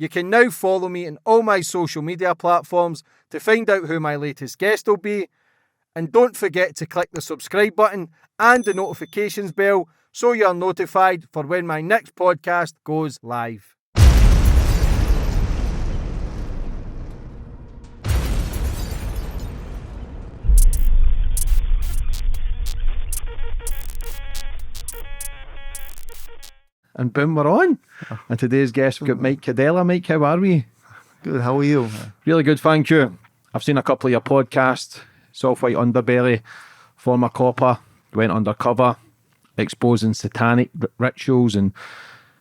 You can now follow me on all my social media platforms to find out who my latest guest will be. And don't forget to click the subscribe button and the notifications bell so you're notified for when my next podcast goes live. And boom, we're on. And today's guest, we've got Mike Codella. Mike, how are we? Good, how are you? Really good, thank you. I've seen a couple of your podcasts, Soft White Underbelly, Former Copper, went undercover, exposing satanic rituals and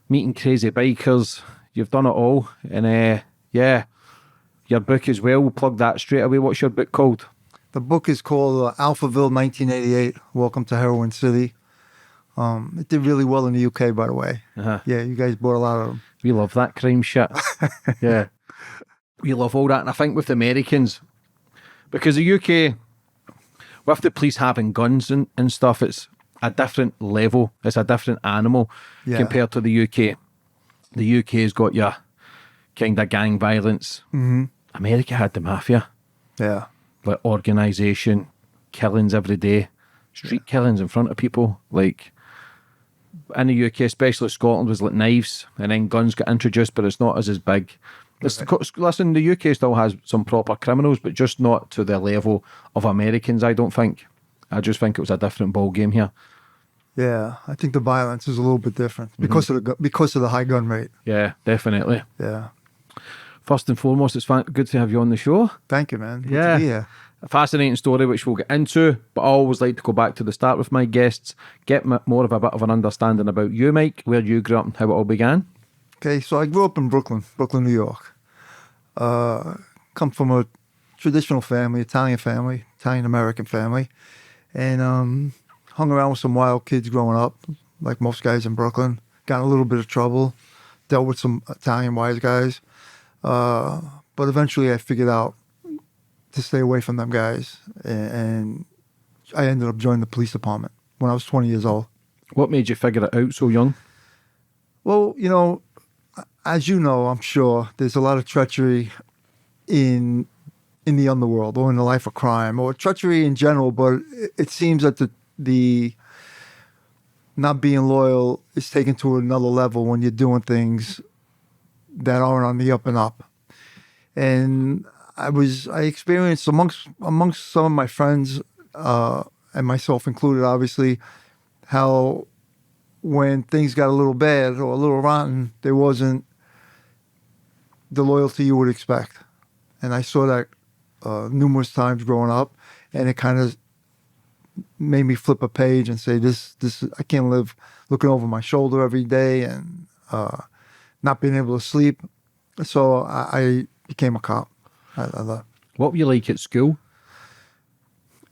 meeting crazy bikers. You've done it all. And yeah, your book as well, we'll plug that straight away. What's your book called? The book is called Alphaville 1988, Welcome to Heroin City. It did really well in the UK, by the way. Uh-huh. Yeah, you guys bought a lot of them. We love that crime shit. Yeah. We love all that. And I think with the Americans, because the UK, with the police having guns and stuff, it's a different level. It's a different animal compared to the UK. The UK's got your kind of gang violence. Mm-hmm. America had the mafia. Yeah. Like organisation, killings every day, street killings in front of people. Like in the UK, especially Scotland, was like knives, and then guns got introduced, but it's not as big. Listen, the UK still has some proper criminals, but just not to the level of Americans, I don't think. I just think it was a different ball game here. Yeah, I think the violence is a little bit different because of the high gun rate. Yeah, definitely. Yeah. First and foremost, it's good to have you on the show. Thank you, man. Good yeah. to be here. A fascinating story, which we'll get into, but I always like to go back to the start with my guests, get more of a bit of an understanding about you, Mike, where you grew up and how it all began. Okay, so I grew up in Brooklyn, New York. Come from a traditional family, Italian-American family, and hung around with some wild kids growing up, like most guys in Brooklyn. Got in a little bit of trouble, dealt with some Italian wise guys, but eventually I figured out to stay away from them guys, and I ended up joining the police department when I was 20 years old. What made you figure it out so young? Well, as you know, I'm sure, there's a lot of treachery in the underworld or in the life of crime, or treachery in general, but it seems that the not being loyal is taken to another level when you're doing things that aren't on the up and up. And I experienced amongst some of my friends, and myself included, obviously, how when things got a little bad or a little rotten, there wasn't the loyalty you would expect. And I saw that numerous times growing up, and it kind of made me flip a page and say, this I can't live looking over my shoulder every day and not being able to sleep. So I became a cop. What were you like at school?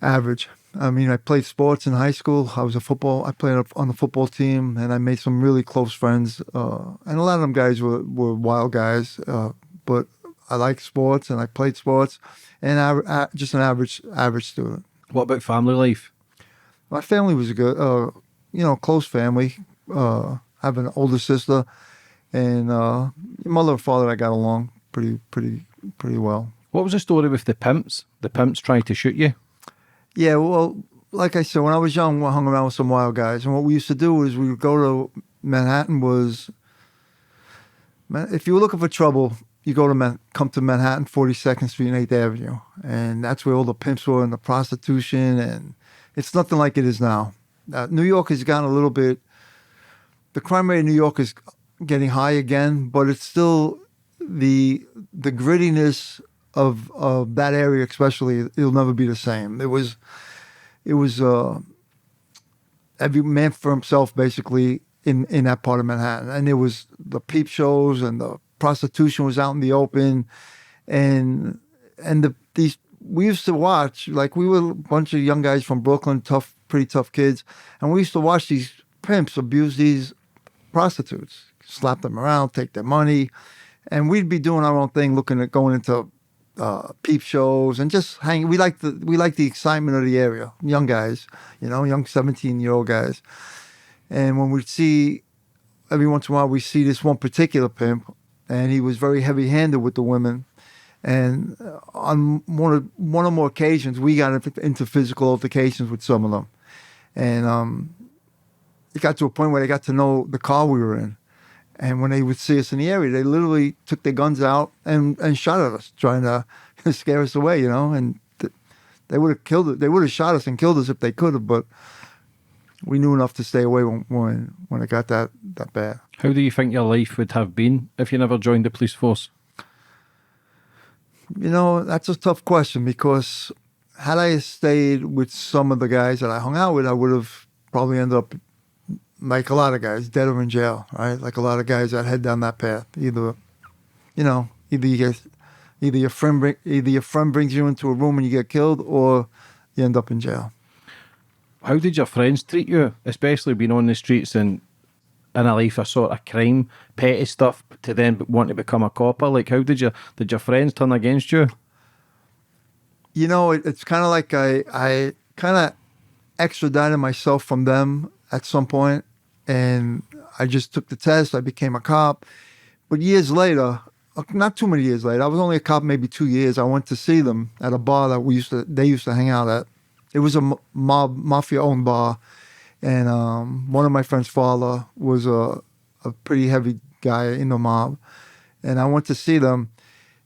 Average. I mean, I played sports in high school. I played on the football team, and I made some really close friends. And a lot of them guys were wild guys, but I liked sports and I played sports, and just an average student. What about family life? My family was a good, close family. I have an older sister, and mother and father I got along pretty well. What was the story with the pimps? The pimps tried to shoot you? Yeah, well, like I said, when I was young, I hung around with some wild guys. And what we used to do is we would go to Manhattan if you were looking for trouble, you come to Manhattan, 42nd Street and 8th Avenue. And that's where all the pimps were and the prostitution. And it's nothing like it is now. New York has gotten a little bit, the crime rate in New York is getting high again, but it's still the grittiness of that area, especially, it'll never be the same. It was every man for himself, basically, in that part of Manhattan. And it was the peep shows and the prostitution was out in the open, and we used to watch, like, we were a bunch of young guys from Brooklyn, pretty tough kids, and we used to watch these pimps abuse these prostitutes, slap them around, take their money, and we'd be doing our own thing, looking at going into peep shows and just hanging. We like the excitement of the area, young guys, young 17-year-old guys. And when we'd see, every once in a while, we see this one particular pimp and he was very heavy-handed with the women. And on one or more occasions, we got into physical altercations with some of them. And it got to a point where they got to know the car we were in. And when they would see us in the area, they literally took their guns out and shot at us, trying to scare us away, And they would have killed it. They would have shot us and killed us if they could have, but we knew enough to stay away when it got that bad. How do you think your life would have been if you never joined the police force? That's a tough question, because had I stayed with some of the guys that I hung out with, I would have probably ended up like a lot of guys, dead or in jail, right? Like a lot of guys that head down that path. Either your friend brings you into a room and you get killed, or you end up in jail. How did your friends treat you, especially being on the streets and in a life of sort of crime, petty stuff, to then want to become a copper? Like, how did your friends turn against you? It's kind of like I kind of extradited myself from them at some point, and I just took the test. I became a cop. But years later, not too many years later, I was only a cop maybe 2 years. I went to see them at a bar that they used to hang out at. It was a mafia-owned bar, and one of my friend's father was a pretty heavy guy in the mob, and I went to see them,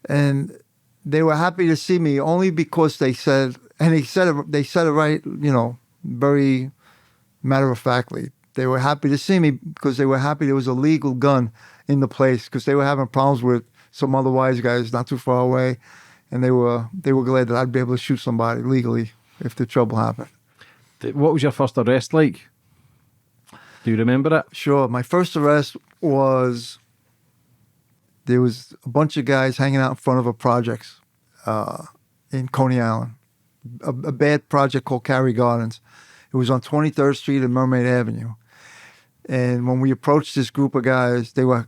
and they were happy to see me only because they said it right, very matter-of-factly. They were happy to see me because they were happy there was a legal gun in the place, because they were having problems with some other wise guys not too far away, and they were glad that I'd be able to shoot somebody legally if the trouble happened. What was your first arrest like? Do you remember it? Sure. My first arrest was, there was a bunch of guys hanging out in front of a project in Coney Island, a bad project called Cary Gardens. It was on 23rd Street and Mermaid Avenue. And when we approached this group of guys, they were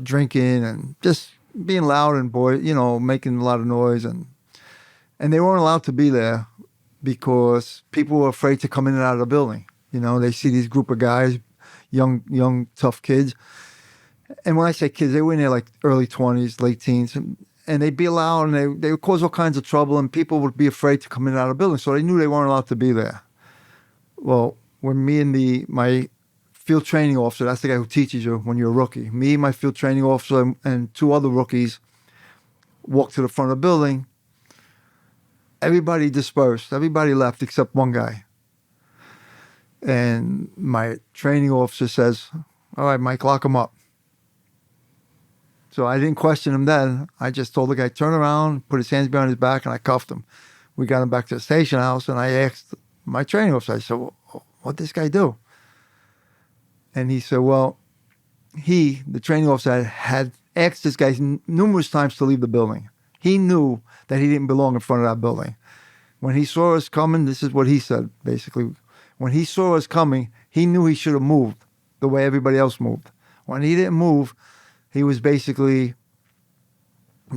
drinking and just being loud and making a lot of noise. And they weren't allowed to be there because people were afraid to come in and out of the building. They see these group of guys, young, tough kids. And when I say kids, they were in their like early 20s, late teens. And they'd be loud, and they would cause all kinds of trouble, and people would be afraid to come in and out of the building. So they knew they weren't allowed to be there. Well, when me and my field training officer, that's the guy who teaches you when you're a rookie, me, my field training officer, and two other rookies walked to the front of the building, everybody dispersed. Everybody left except one guy. And my training officer says, "All right, Mike, lock him up." So I didn't question him then. I just told the guy, turn around, put his hands behind his back, and I cuffed him. We got him back to the station house, and I asked my training officer, I said, "Well, what'd this guy do?" And he said, well, the training officer, had asked this guy numerous times to leave the building. He knew that he didn't belong in front of that building. When he saw us coming, this is what he said, basically. When he saw us coming, he knew he should have moved the way everybody else moved. When he didn't move, he was basically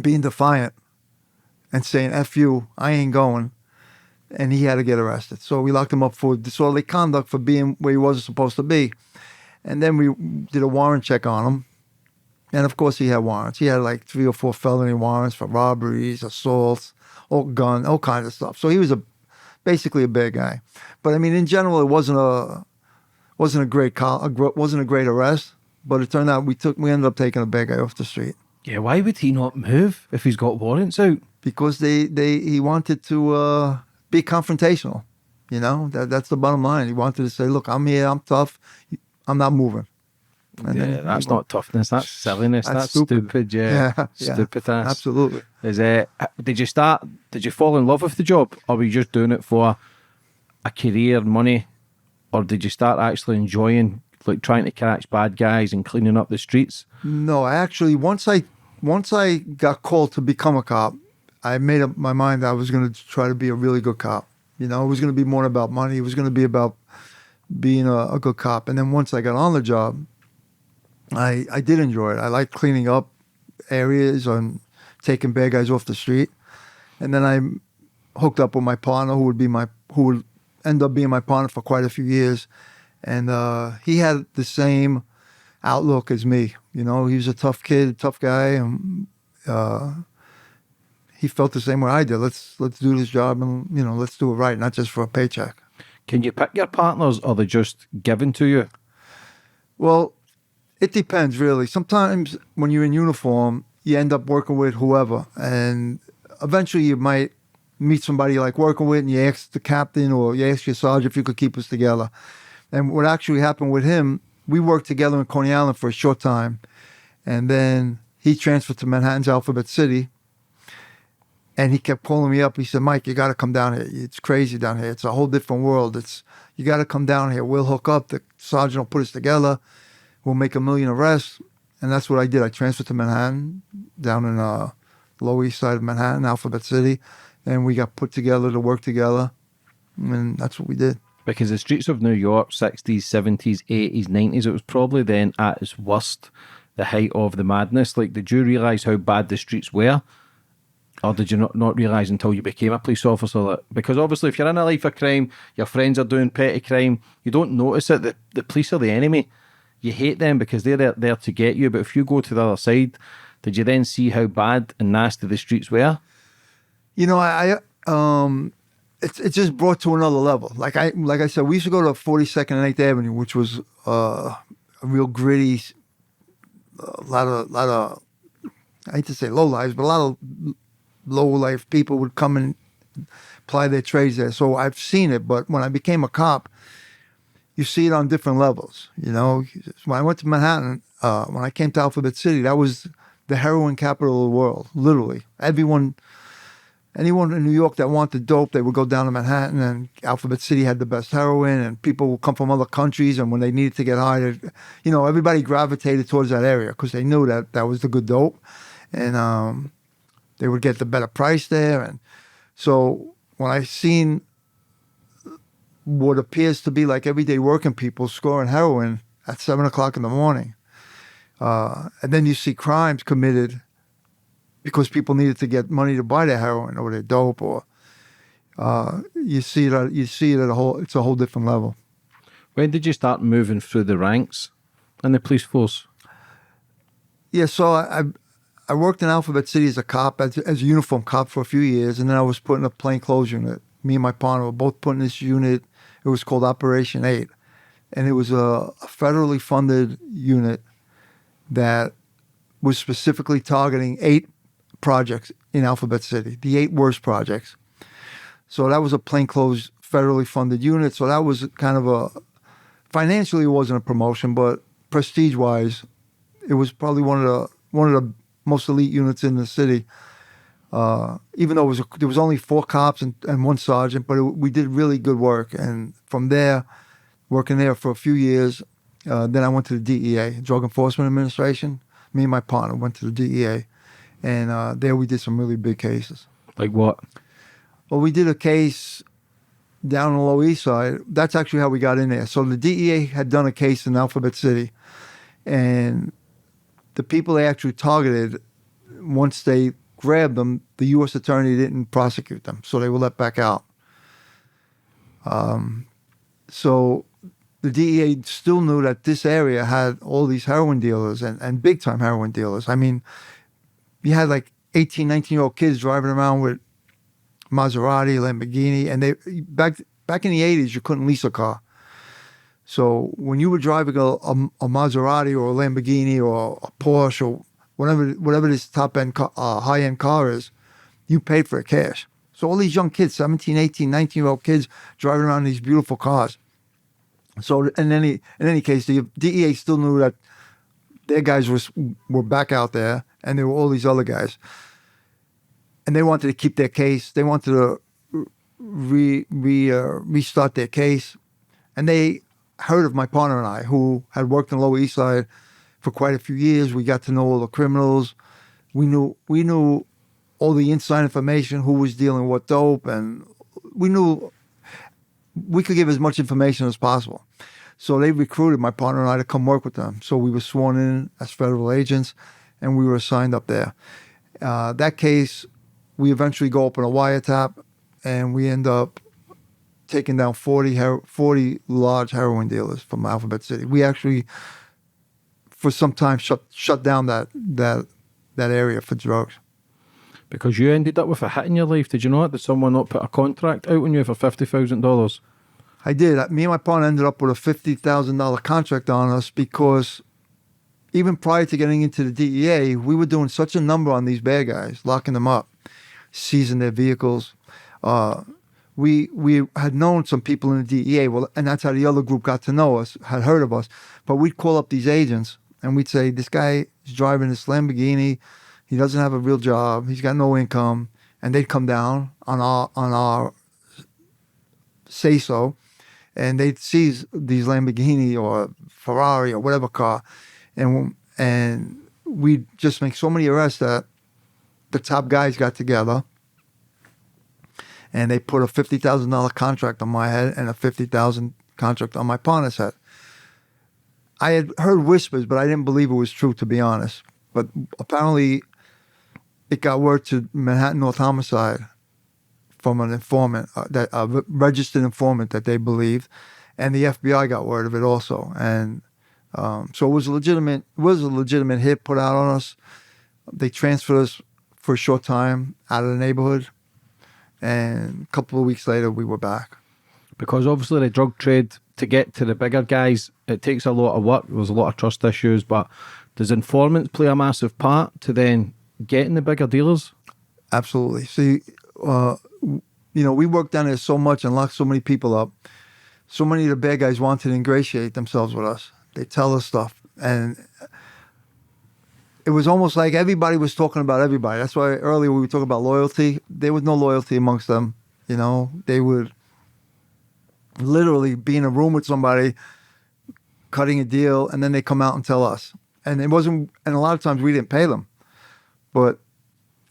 being defiant and saying, "F you, I ain't going." And he had to get arrested. So we locked him up for disorderly conduct for being where he wasn't supposed to be. And then we did a warrant check on him. And of course he had warrants. He had like 3 or 4 felony warrants for robberies, assaults, all kinds of stuff. So he was basically a bad guy. But I mean, in general, it wasn't a great arrest. But it turned out we ended up taking a bad guy off the street. Yeah, why would he not move if he's got warrants out? Because he wanted to be confrontational. That's the bottom line. He wanted to say, "Look, I'm here, I'm tough, I'm not moving." And yeah, that's not toughness, that's silliness, that's stupid. Yeah, stupid ass. Absolutely. Did you fall in love with the job, or were you just doing it for a career, money, or did you start actually enjoying, like, trying to catch bad guys and cleaning up the streets? No, actually, once I got called to become a cop, I made up my mind that I was going to try to be a really good cop. It was going to be more about money. It was going to be about being a good cop. And then once I got on the job, I did enjoy it. I liked cleaning up areas and taking bad guys off the street. And then I hooked up with my partner, who would end up being my partner for quite a few years. And he had the same outlook as me. You know, he was a tough kid, tough guy, and he felt the same way I did. Let's do this job, and let's do it right, not just for a paycheck. Can you pick your partners, or are they just given to you? Well, it depends, really. Sometimes when you're in uniform, you end up working with whoever, and eventually you might meet somebody you like working with, and you ask the captain or you ask your sergeant if you could keep us together. And what actually happened with him, we worked together in Coney Island for a short time, and then he transferred to Manhattan's Alphabet City, and he kept calling me up. He said, "Mike, you got to come down here. It's crazy down here. It's a whole different world. You got to come down here. We'll hook up. The sergeant will put us together. We'll make 1 million arrests." And that's what I did. I transferred to Manhattan, down in Lower East Side of Manhattan, Alphabet City, and we got put together to work together, and that's what we did. Because the streets of New York, 60s, 70s, 80s, 90s, it was probably then at its worst, the height of the madness. Like, did you realise how bad the streets were? Or did you not realise until you became a police officer that, because obviously if you're in a life of crime, your friends are doing petty crime, you don't notice it. The police are the enemy. You hate them because they're there to get you. But if you go to the other side, did you then see how bad and nasty the streets were? You know, it's just brought to another level. Like I said, we used to go to 42nd and 8th Avenue, which was a real gritty, a lot of, I hate to say low lives, but a lot of low life people would come and ply their trades there. So I've seen it, but when I became a cop, you see it on different levels. You know, when I went to Manhattan, when I came to Alphabet City, that was the heroin capital of the world, literally. Anyone in New York that wanted dope, they would go down to Manhattan, and Alphabet City had the best heroin, and people would come from other countries, and when they needed to get high, everybody gravitated towards that area because they knew that was the good dope, and they would get the better price there. And so when I seen what appears to be like everyday working people scoring heroin at 7 o'clock in the morning, and then you see crimes committed because people needed to get money to buy their heroin or their dope, or you see it at it's a whole different level. When did you start moving through the ranks in the police force? Yeah, so I worked in Alphabet City as a cop, as a uniform cop for a few years, and then I was put in a plainclothes unit. Me and my partner were both put in this unit. It was called Operation 8, and it was a federally funded unit that was specifically targeting 8 projects in Alphabet City, the 8 worst projects. So that was a plainclothes federally funded unit. So that was kind of financially it wasn't a promotion, but prestige-wise, it was probably one of the most elite units in the city. Even though there was only 4 cops and 1 sergeant, but we did really good work. And from there, working there for a few years, then I went to the DEA, Drug Enforcement Administration. Me and my partner went to the DEA, and there we did some really big cases. Like what? Well, we did a case down on the Lower East Side. That's actually how we got in there. So the DEA had done a case in Alphabet City, and the people they actually targeted, once they grabbed them, the U.S. attorney didn't prosecute them, so they were let back out. So the DEA still knew that this area had all these heroin dealers and big-time heroin dealers. I mean, you had like 18, 19-year-old kids driving around with Maserati, Lamborghini, and they back in the 80s, you couldn't lease a car. So when you were driving a Maserati or a Lamborghini or a Porsche or whatever this top-end high-end car is, you paid for it cash. So all these young kids, 17, 18, 19-year-old kids driving around in these beautiful cars. So in any case, the DEA still knew that their guys were back out there, and there were all these other guys. And they wanted to keep their case. They wanted to restart their case. And they heard of my partner and I, who had worked in the Lower East Side for quite a few years. We got to know all the criminals. We knew all the inside information, who was dealing with dope, and we knew we could give as much information as possible. So they recruited my partner and I to come work with them. So we were sworn in as federal agents, and we were assigned up there. That case, we eventually go up in a wiretap, and we end up taking down 40 large heroin dealers from Alphabet City. We actually for some time shut down that area for drugs. Because you ended up with a hit in your life, did you not? Did someone not put a contract out on you for $50,000? I did. Me and my partner ended up with a $50,000 contract on us because even prior to getting into the DEA, we were doing such a number on these bad guys, locking them up, seizing their vehicles. We had known some people in the DEA, and that's how the other group got to know us, had heard of us. But we'd call up these agents and we'd say, this guy is driving this Lamborghini. He doesn't have a real job. He's got no income. And they'd come down on our say-so, and they'd seize these Lamborghini or Ferrari or whatever car. And we'd just make so many arrests that the top guys got together and they put a $50,000 contract on my head and a $50,000 contract on my partner's head. I had heard whispers, but I didn't believe it was true, to be honest. But apparently it got word to Manhattan North Homicide from an informant, a registered informant that they believed, and the FBI got word of it also. And so it was a legitimate hit put out on us. They transferred us for a short time out of the neighborhood, and a couple of weeks later we were back. Because obviously the drug trade, to get to the bigger guys, it takes a lot of work. There's a lot of trust issues, but does informants play a massive part to then getting the bigger dealers? Absolutely. See, we worked down there so much and locked so many people up. So many of the bad guys wanted to ingratiate themselves with us. They tell us stuff, and it was almost like everybody was talking about everybody. That's why earlier we were talking about loyalty. There was no loyalty amongst them. They would literally be in a room with somebody cutting a deal, and then they come out and tell us. And it wasn't, and a lot of times we didn't pay them, but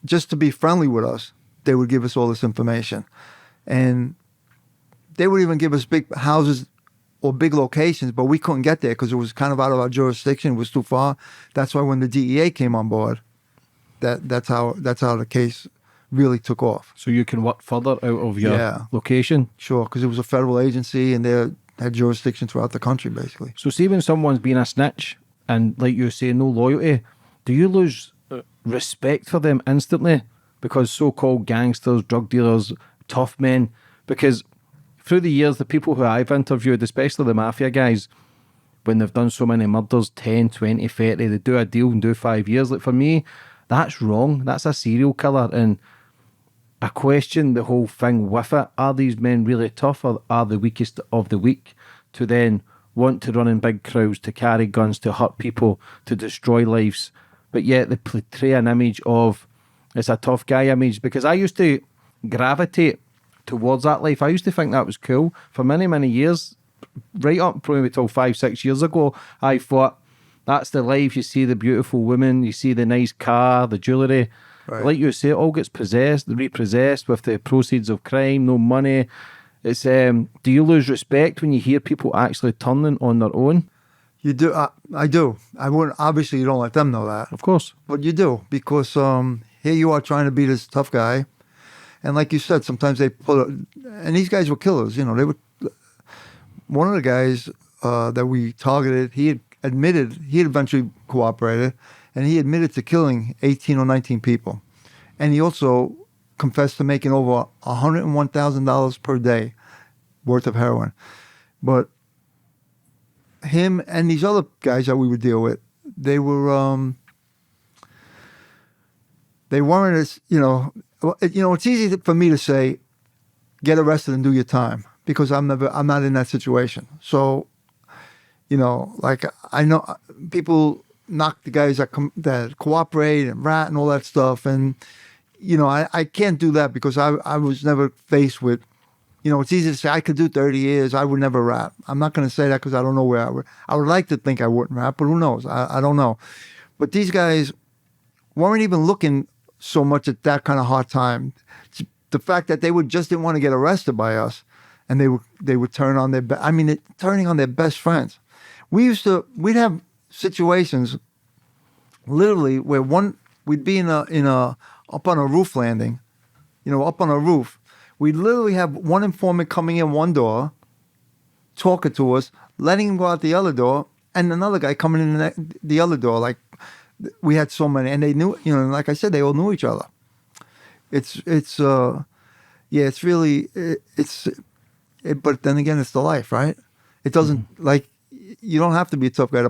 just to be friendly with us, they would give us all this information. And they would even give us big houses or big locations, but we couldn't get there because it was kind of out of our jurisdiction. It was too far. That's why when the DEA came on board, that's how the case really took off. So you can work further out of your location? Sure, because it was a federal agency and they had jurisdiction throughout the country, basically. So see, when someone's been a snitch and, like you say, no loyalty, do you lose respect for them instantly? Because so-called gangsters, drug dealers, tough men, because through the years, the people who I've interviewed, especially the mafia guys, when they've done so many murders, 10, 20, 30, they do a deal and do 5 years. Like, for me, that's wrong. That's a serial killer. And I question the whole thing with it. Are these men really tough, or are the weakest of the weak to then want to run in big crowds, to carry guns, to hurt people, to destroy lives? But yet they portray an image of, it's a tough guy image. Because I used to gravitate towards that life. I used to think that was cool for many, many years, right up probably till 5-6 years ago. I thought, that's the life. You see the beautiful women, you see the nice car, the jewellery. Right. Like you say, it all gets repossessed with the proceeds of crime, no money. It's do you lose respect when you hear people actually turning on their own? You do. I do. I wouldn't. Obviously, you don't let them know that. Of course. But you do, because here you are trying to be this tough guy. And like you said, sometimes they and these guys were killers. They were. One of the guys that we targeted, he had eventually cooperated, and he admitted to killing 18 or 19 people. And he also confessed to making over $101,000 per day worth of heroin. But him and these other guys that we would deal with, they weren't as, it's easy for me to say, get arrested and do your time, because I'm not in that situation. So, like, I know people knock the guys that cooperate and rat and all that stuff. And, I can't do that, because I was never faced with, it's easy to say I could do 30 years. I would never rat. I'm not going to say that because I don't know where I would like to think I wouldn't rat, but who knows? I don't know. But these guys weren't even looking so much at that kind of hard time. The fact that they just didn't want to get arrested by us, and they would turn on turning on their best friends. We'd have situations literally where we'd be up on a roof landing, up on a roof. We'd literally have one informant coming in one door, talking to us, letting him go out the other door, and another guy coming in the other door. Like we had so many, and they knew, like I said, they all knew each other. It's really but then again, it's the life, right? It doesn't like you don't have to be a tough guy to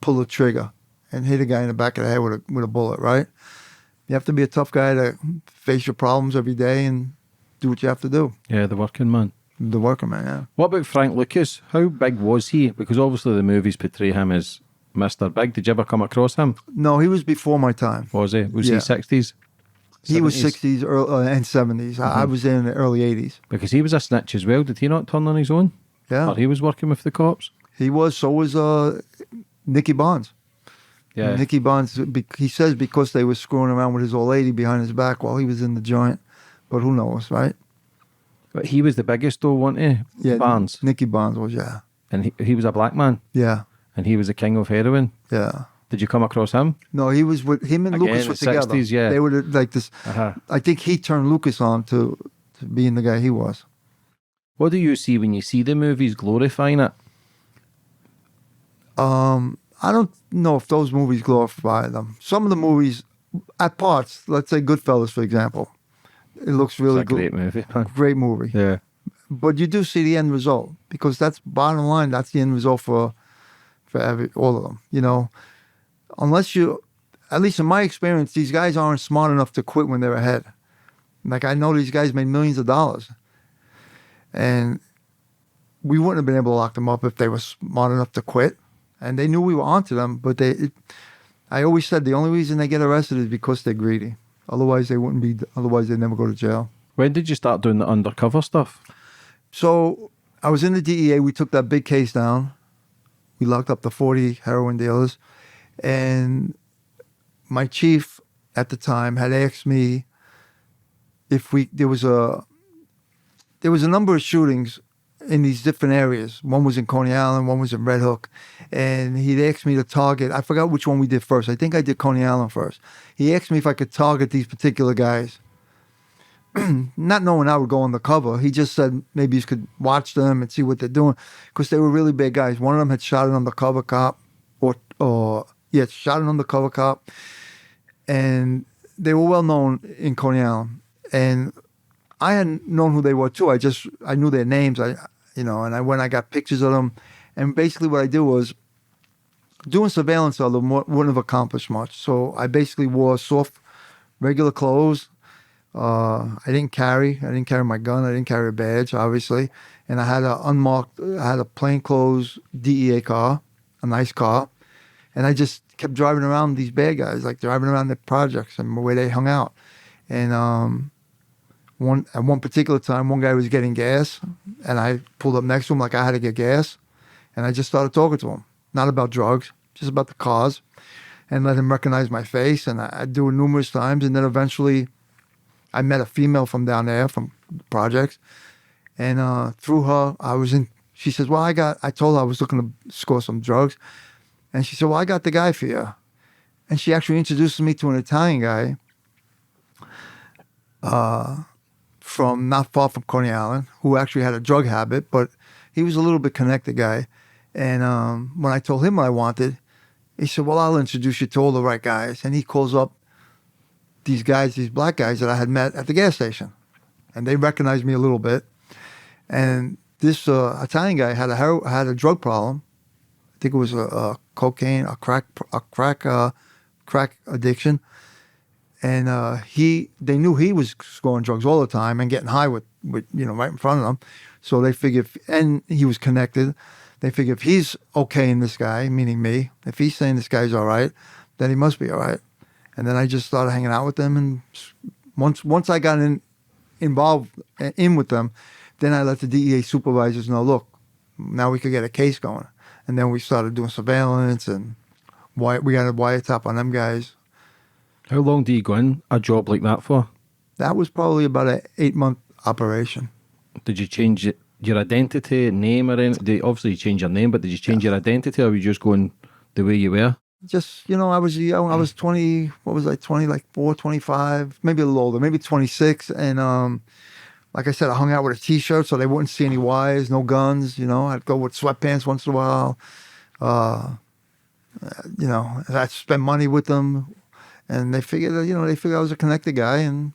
pull a trigger and hit a guy in the back of the head with a bullet, right? You have to be a tough guy to face your problems every day and do what you have to do. Yeah, the working man. The working man, yeah. What about Frank Lucas? How big was he? Because obviously the movies portray him as Mr. Big. Did you ever come across him? No, he was before my time. Was he? Was he Yeah. 60s? He was 70s? 60s and 70s. I was in the early 80s. Because he was a snitch as well. Did he not turn on his own? Yeah. Or he was working with the cops? He was. So was Nicky Bonds. Yeah. Nicky Bonds, he says because they were screwing around with his old lady behind his back while he was in the joint. But who knows, right? But he was the biggest though, wasn't he? Yeah. Barnes. Nicky Bonds was, yeah. And he was a black man. Yeah. And he was the king of heroin. Yeah. Did you come across him? No, he was with him and Again, Lucas were the together. 60s, yeah. They were like this. Uh-huh. I think he turned Lucas on to being the guy he was. What do you see when you see the movies glorifying it? I don't know if those movies glorify them. Some of the movies, at parts, let's say Goodfellas, for example, it looks really It's a great movie. Great movie. Yeah. But you do see the end result because that's bottom line. That's the end result for all of them. Unless you, at least in my experience, these guys aren't smart enough to quit when they're ahead. Like I know these guys made millions of dollars, and we wouldn't have been able to lock them up if they were smart enough to quit. And they knew we were onto them, but I always said the only reason they get arrested is because they're greedy. Otherwise, they wouldn't be. Otherwise, they'd never go to jail. When did you start doing the undercover stuff? So I was in the DEA. We took that big case down. We locked up the 40 heroin dealers, and my chief at the time had asked me if there was a number of shootings in these different areas. One was in Coney Island, one was in Red Hook. And he'd asked me to target, I forgot which one we did first. I think I did Coney Island first. He asked me if I could target these particular guys. Not knowing I would go on the cover. He just said maybe you could watch them and see what they're doing. Because they were really big guys. One of them had shot an undercover cop. Shot an undercover cop. And they were well known in Coney Island. And I hadn't known who they were too. I knew their names. And I went. I got pictures of them, and basically what I did was doing surveillance of them wouldn't have accomplished much. So I basically wore soft, regular clothes. I didn't carry my gun. I didn't carry a badge, obviously, and I had a plainclothes DEA car, a nice car, and I just kept driving around these bad guys, like driving around the projects and where they hung out, and at one particular time, one guy was getting gas, and I pulled up next to him like I had to get gas, and I just started talking to him, not about drugs, just about the cause, and let him recognize my face, and I'd do it numerous times, and then eventually I met a female from down there, from the projects, and through her, she says, well, I told her I was looking to score some drugs, and she said, well, I got the guy for you, and she actually introduced me to an Italian guy, from not far from Coney Island, who actually had a drug habit, but he was a little bit connected guy. And when I told him what I wanted, he said, well, I'll introduce you to all the right guys. And he calls up these black guys that I had met at the gas station. And they recognized me a little bit. And this Italian guy had a drug problem. I think it was a cocaine, a crack addiction. And they knew he was scoring drugs all the time and getting high with right in front of them. So they figured, and he was connected. They figured if he's okay in this guy, meaning me, if he's saying this guy's all right, then he must be all right. And then I just started hanging out with them. And once I got involved with them, then I let the DEA supervisors know, look, now we could get a case going. And then we started doing surveillance, and we got a wiretap on them guys. How long do you go in a job like that for? That was probably about an 8-month operation. Did you change your identity, name, or anything? Obviously, you changed your name, but did you change your identity, or were you just going the way you were? Just, I was young. I was 20, what was I, 24, 25, maybe a little older, maybe 26. And like I said, I hung out with a T-shirt so they wouldn't see any wires, no guns, I'd go with sweatpants once in a while. I spend money with them, and they figured I was a connected guy, and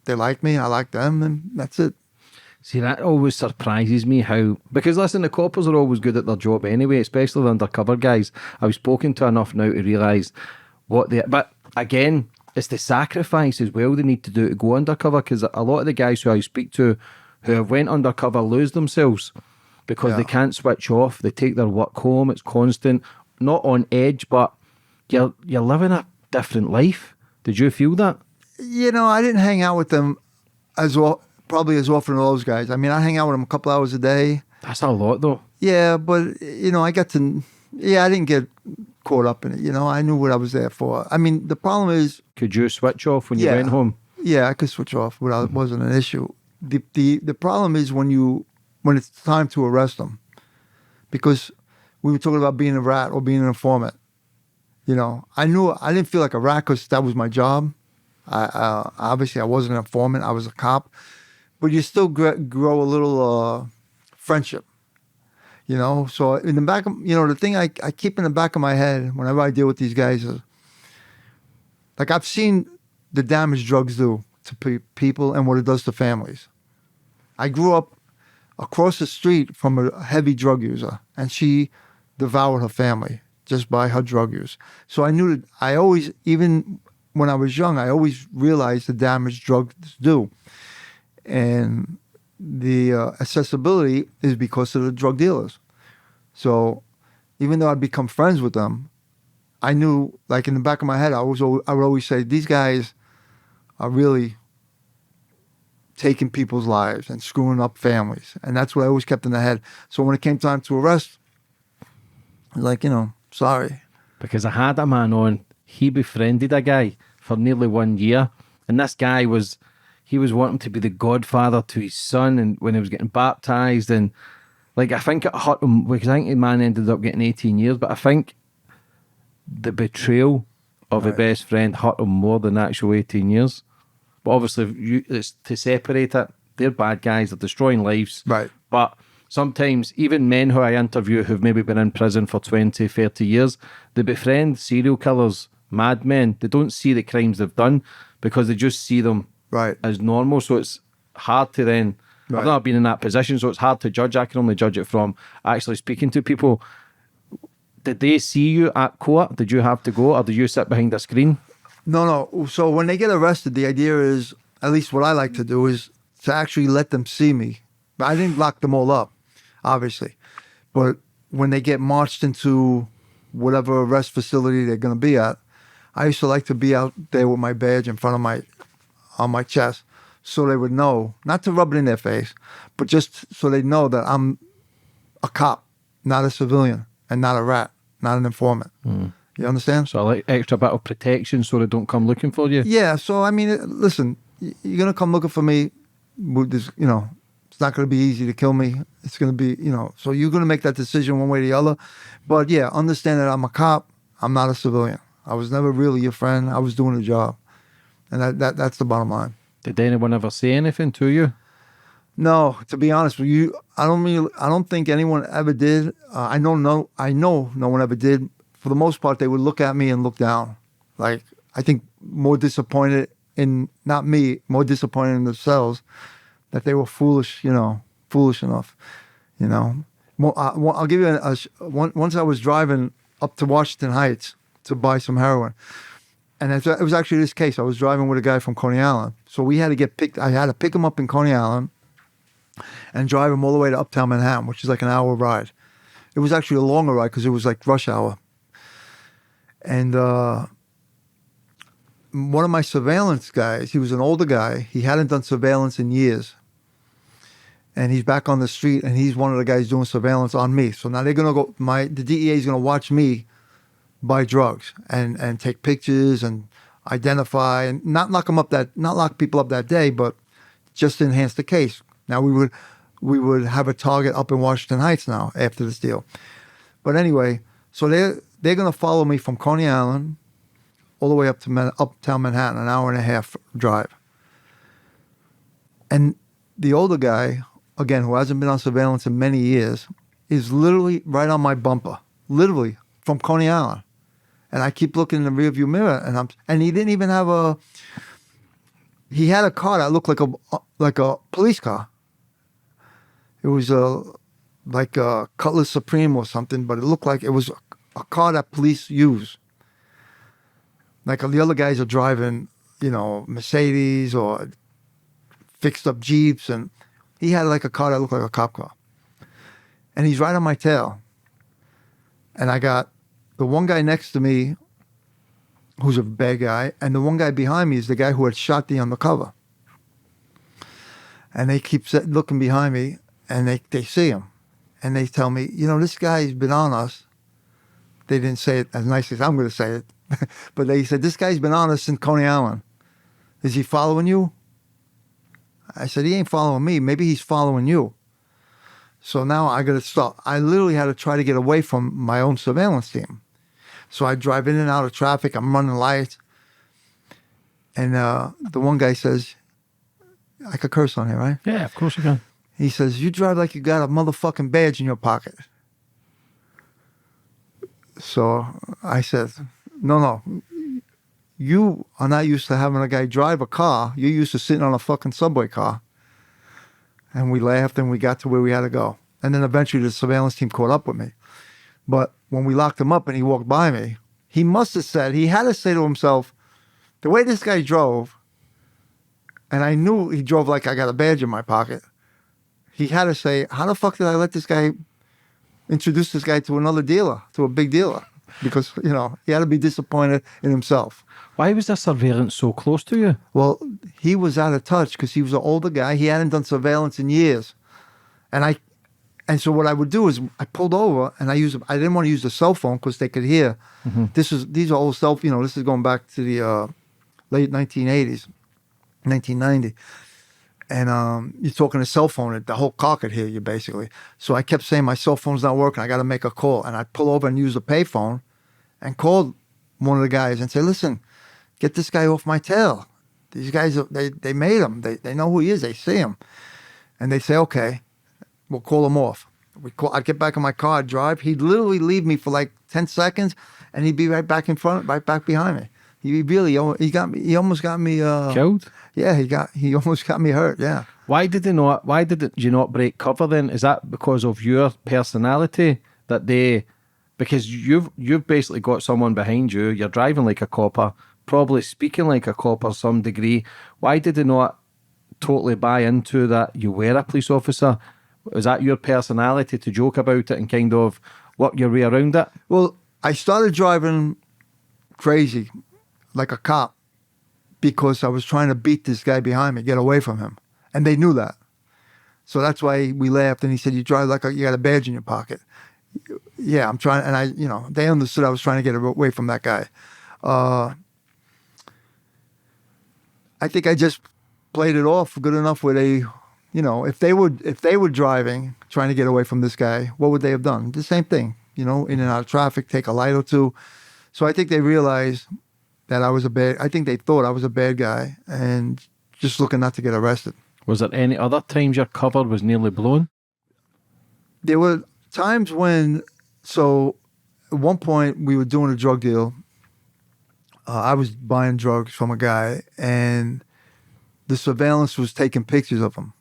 they like me, I like them, and that's it. See, that always surprises me how, because listen, the coppers are always good at their job anyway, especially the undercover guys. I've spoken to enough now to realise but again, it's the sacrifice as well they need to do to go undercover, because a lot of the guys who I speak to who have went undercover lose themselves because they can't switch off. They take their work home, it's constant, not on edge, but you're living a different life. Did you feel that? I didn't hang out with them as well, probably as often as those guys. I mean, I hang out with them a couple hours a day. That's a lot though. Yeah, but I didn't get caught up in it. I knew what I was there for. I mean, the problem is, Could you switch off when you went home? Yeah, I could switch off without, it wasn't an issue. The problem is when it's time to arrest them, because we were talking about being a rat or being an informant. I didn't feel like a rat because that was my job. Obviously I wasn't an informant. I was a cop, but you still grow a little friendship. So in the back of, the thing I keep in the back of my head whenever I deal with these guys is, like, I've seen the damage drugs do to people and what it does to families. I grew up across the street from a heavy drug user, and she devoured her family just by her drug use. So I knew that even when I was young, I always realized the damage drugs do. And the accessibility is because of the drug dealers. So even though I'd become friends with them, I knew, like, in the back of my head, I would always say, these guys are really taking people's lives and screwing up families. And that's what I always kept in the head. So when it came time to arrest, I was like, sorry. Because I had a man on, he befriended a guy for nearly 1 year. And this guy was wanting to be the godfather to his son, and when he was getting baptized, and like, I think it hurt him, because I think the man ended up getting 18 years, but I think the betrayal of a best friend hurt him more than the actual 18 years. But obviously, it's to separate it. They're bad guys, they're destroying lives. Right. But sometimes, even men who I interview who've maybe been in prison for 20, 30 years, they befriend serial killers, madmen. They don't see the crimes they've done because they just see them as normal. So it's hard to then... I've not been in that position, so it's hard to judge. I can only judge it from actually speaking to people. Did they see you at court? Did you have to go, or did you sit behind a screen? No. So when they get arrested, the idea is, at least what I like to do, is to actually let them see me. But I didn't lock them all up, obviously. But when they get marched into whatever arrest facility they're going to be at, I used to like to be out there with my badge in front of on my chest, so they would know, not to rub it in their face, but just so they know that I'm a cop, not a civilian, and not a rat, not an informant. You understand? So like extra bit of protection so they don't come looking for you? Yeah, so I mean, listen, you're going to come looking for me, it's not going to be easy to kill me. It's going to be, so you're going to make that decision one way or the other. But yeah, understand that I'm a cop, I'm not a civilian. I was never really your friend, I was doing a job. And that's the bottom line. Did anyone ever say anything to you? No, to be honest with you, I don't think anyone ever did. I know no one ever did. For the most part, they would look at me and look down. Like, I think more disappointed in, not me, more disappointed in themselves that they were foolish enough. I'll give you once I was driving up to Washington Heights to buy some heroin. And it was actually this case. I was driving with a guy from Coney Island. So we had to get picked. I had to pick him up in Coney Island and drive him all the way to Uptown Manhattan, which is like an hour ride. It was actually a longer ride because it was like rush hour. And one of my surveillance guys, he was an older guy. He hadn't done surveillance in years. And he's back on the street, and he's one of the guys doing surveillance on me. So now they're going to go, the DEA is going to watch me buy drugs and take pictures and identify, and not lock people up that day, but just to enhance the case. Now we would have a target up in Washington Heights now after this deal. But anyway, so they're going to follow me from Coney Island all the way up to Uptown Manhattan, an hour and a half drive. And the older guy, again, who hasn't been on surveillance in many years, is literally right on my bumper, literally from Coney Island. And I keep looking in the rearview mirror, and he didn't even have he had a car that looked like a police car. It was like a Cutlass Supreme or something, but it looked like it was a car that police use. Like the other guys are driving, Mercedes or fixed up Jeeps, and he had like a car that looked like a cop car. And he's right on my tail. And I got the one guy next to me, who's a bad guy, and the one guy behind me is the guy who had shot the undercover. And they keep looking behind me, and they see him. And they tell me, this guy's been on us. They didn't say it as nice as I'm going to say it. But they said, this guy's been on us in Coney Island. Is he following you? I said, he ain't following me. Maybe he's following you. So now I got to stop. I literally had to try to get away from my own surveillance team. So I drive in and out of traffic. I'm running lights. And the one guy says, I could curse on here, right? Yeah, of course you can. He says, you drive like you got a motherfucking badge in your pocket. So I said, no. You are not used to having a guy drive a car. You're used to sitting on a fucking subway car. And we laughed and we got to where we had to go. And then eventually the surveillance team caught up with me. But when we locked him up and he walked by me, he must have said, he had to say to himself, the way this guy drove, and I knew he drove like I got a badge in my pocket, he had to say, how the fuck did I let this guy introduce this guy to another dealer, to a big dealer? Because, he had to be disappointed in himself. Why was the surveillance so close to you? Well, he was out of touch because he was an older guy. He hadn't done surveillance in years. And so what I would do is I pulled over and I didn't want to use the cell phone because they could hear. Mm-hmm. These are old this is going back to the late 1980s, 1990. And you're talking a cell phone, the whole car could hear you basically. So I kept saying my cell phone's not working. I got to make a call. And I'd pull over and use the payphone and call one of the guys and say, listen, get this guy off my tail. These guys, they made him. They know who he is. They see him. And they say, okay, we'll call him off. I'd get back in my car, I'd drive. He'd literally leave me for like 10 seconds and he'd be right back behind me. He almost got me killed. Yeah, he almost got me hurt. Yeah. Why did you not break cover then? Is that because of your personality because you've basically got someone behind you, you're driving like a copper, probably speaking like a copper some degree. Why did they not totally buy into that you were a police officer? Was that your personality to joke about it and kind of work your way around it? Well, I started driving crazy, like a cop, because I was trying to beat this guy behind me, get away from him. And they knew that. So that's why we laughed and he said, you drive like you got a badge in your pocket. Yeah, I'm trying, and they understood I was trying to get away from that guy. I think I just played it off good enough where they, if they were driving, trying to get away from this guy, what would they have done? The same thing, in and out of traffic, take a light or two. So I think they realized that I think they thought I was a bad guy and just looking not to get arrested. Was there any other times your cover was nearly blown? There were times when, so at one point we were doing a drug deal. I was buying drugs from a guy and the surveillance was taking pictures of him.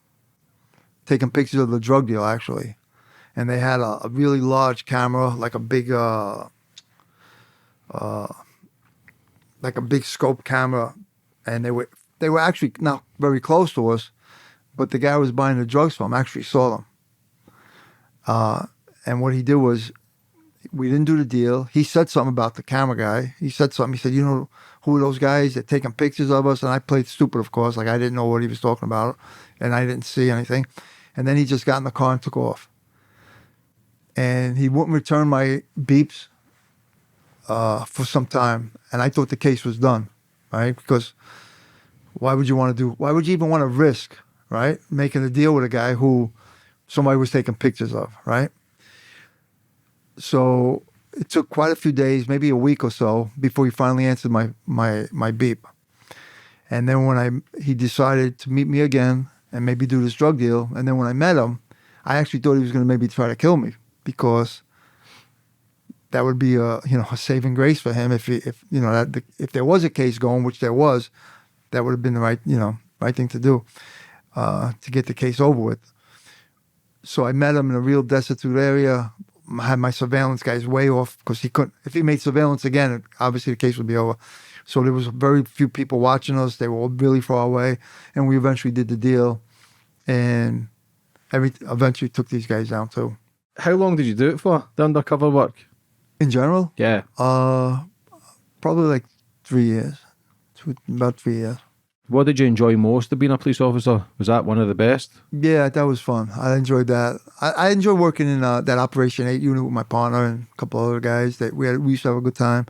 Taking pictures of the drug deal, actually. And they had a really large camera, like a big scope camera. And they were actually not very close to us, but the guy I was buying the drugs from actually saw them. And what he did was, we didn't do the deal. He said something about the camera guy. He said, who are those guys that taking pictures of us? And I played stupid, of course, like I didn't know what he was talking about, and I didn't see anything. And then he just got in the car and took off. And he wouldn't return my beeps for some time. And I thought the case was done, right? Because why would you even want to risk, right, making a deal with a guy who somebody was taking pictures of, right? So it took quite a few days, maybe a week or so, before he finally answered my beep. And then he decided to meet me again and maybe do this drug deal. And then when I met him, I actually thought he was going to maybe try to kill me because that would be a saving grace for him if if there was a case going, which there was, that would have been the right thing to do to get the case over with. So I met him in a real destitute area. I had my surveillance guys way off because he couldn't. If he made surveillance again, obviously the case would be over. So there was very few people watching us. They were all really far away, and we eventually did the deal, and eventually took these guys down too. How long did you do it for, the undercover work? In general, Yeah. probably like 3 years, about 3 years. What did you enjoy most of being a police officer? Was that one of the best? Yeah, that was fun. I enjoyed that. I enjoyed working in that Operation 8 unit with my partner and a couple other guys. That we used to have a good time.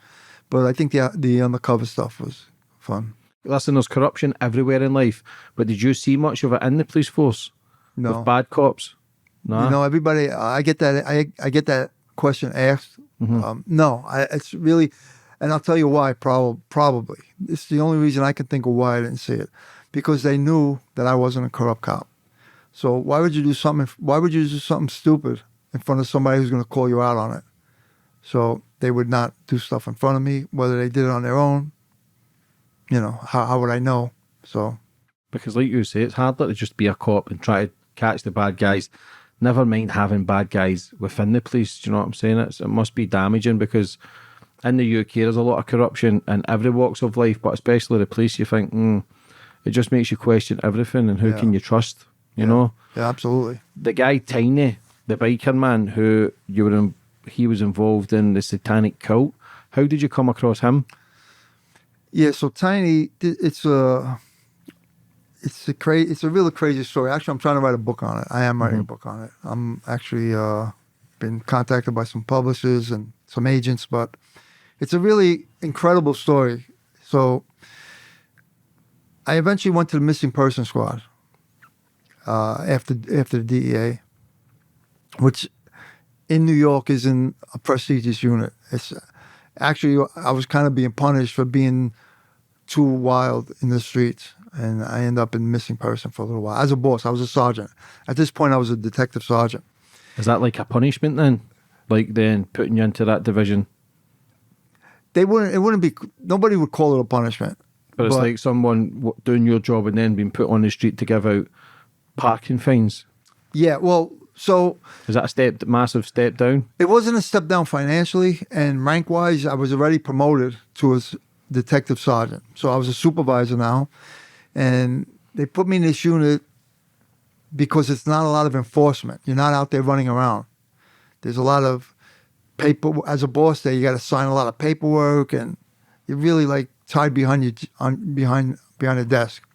But I think the undercover stuff was fun. Listen, there's corruption everywhere in life, but did you see much of it in the police force? No. With bad cops? No. Everybody. I get that. I get that question asked. No, it's really, and I'll tell you why. Probably it's the only reason I can think of why I didn't see it, because they knew that I wasn't a corrupt cop. So why would you do something? Why would you do something stupid in front of somebody who's going to call you out on it? So they would not do stuff in front of me. Whether they did it on their own, how would I know? So because, like you say, it's harder to just be a cop and try to catch the bad guys. Never mind having bad guys within the police. Do you know what I'm saying? It must be damaging, because in the UK there's a lot of corruption in every walks of life, but especially the police. You think it just makes you question everything, and who can you trust? You know? Yeah, absolutely. The guy Tiny, the biker man, who he was involved in the Satanic cult. How did you come across him? Yeah, so Tiny, it's a really crazy story. Actually, I'm trying to write a book on it. I am writing a book on it. I'm actually been contacted by some publishers and some agents, but it's a really incredible story. So I eventually went to the missing person squad after the DEA, which in New York is in a prestigious unit. It's actually, I was kind of being punished for being too wild in the streets. And I ended up in missing person for a little while. As a boss, I was a sergeant. At this point, I was a detective sergeant. Is that like a punishment then? Like then putting you into that division? It wouldn't be, nobody would call it a punishment. But it's like someone doing your job and then being put on the street to give out parking fines. Yeah, well, so... Is that a massive step down? It wasn't a step down financially, and rank-wise, I was already promoted to a detective sergeant. So I was a supervisor now. And they put me in this unit because it's not a lot of enforcement. You're not out there running around. There's a lot of paper. As a boss there, you got to sign a lot of paperwork, and you're really like tied behind a desk.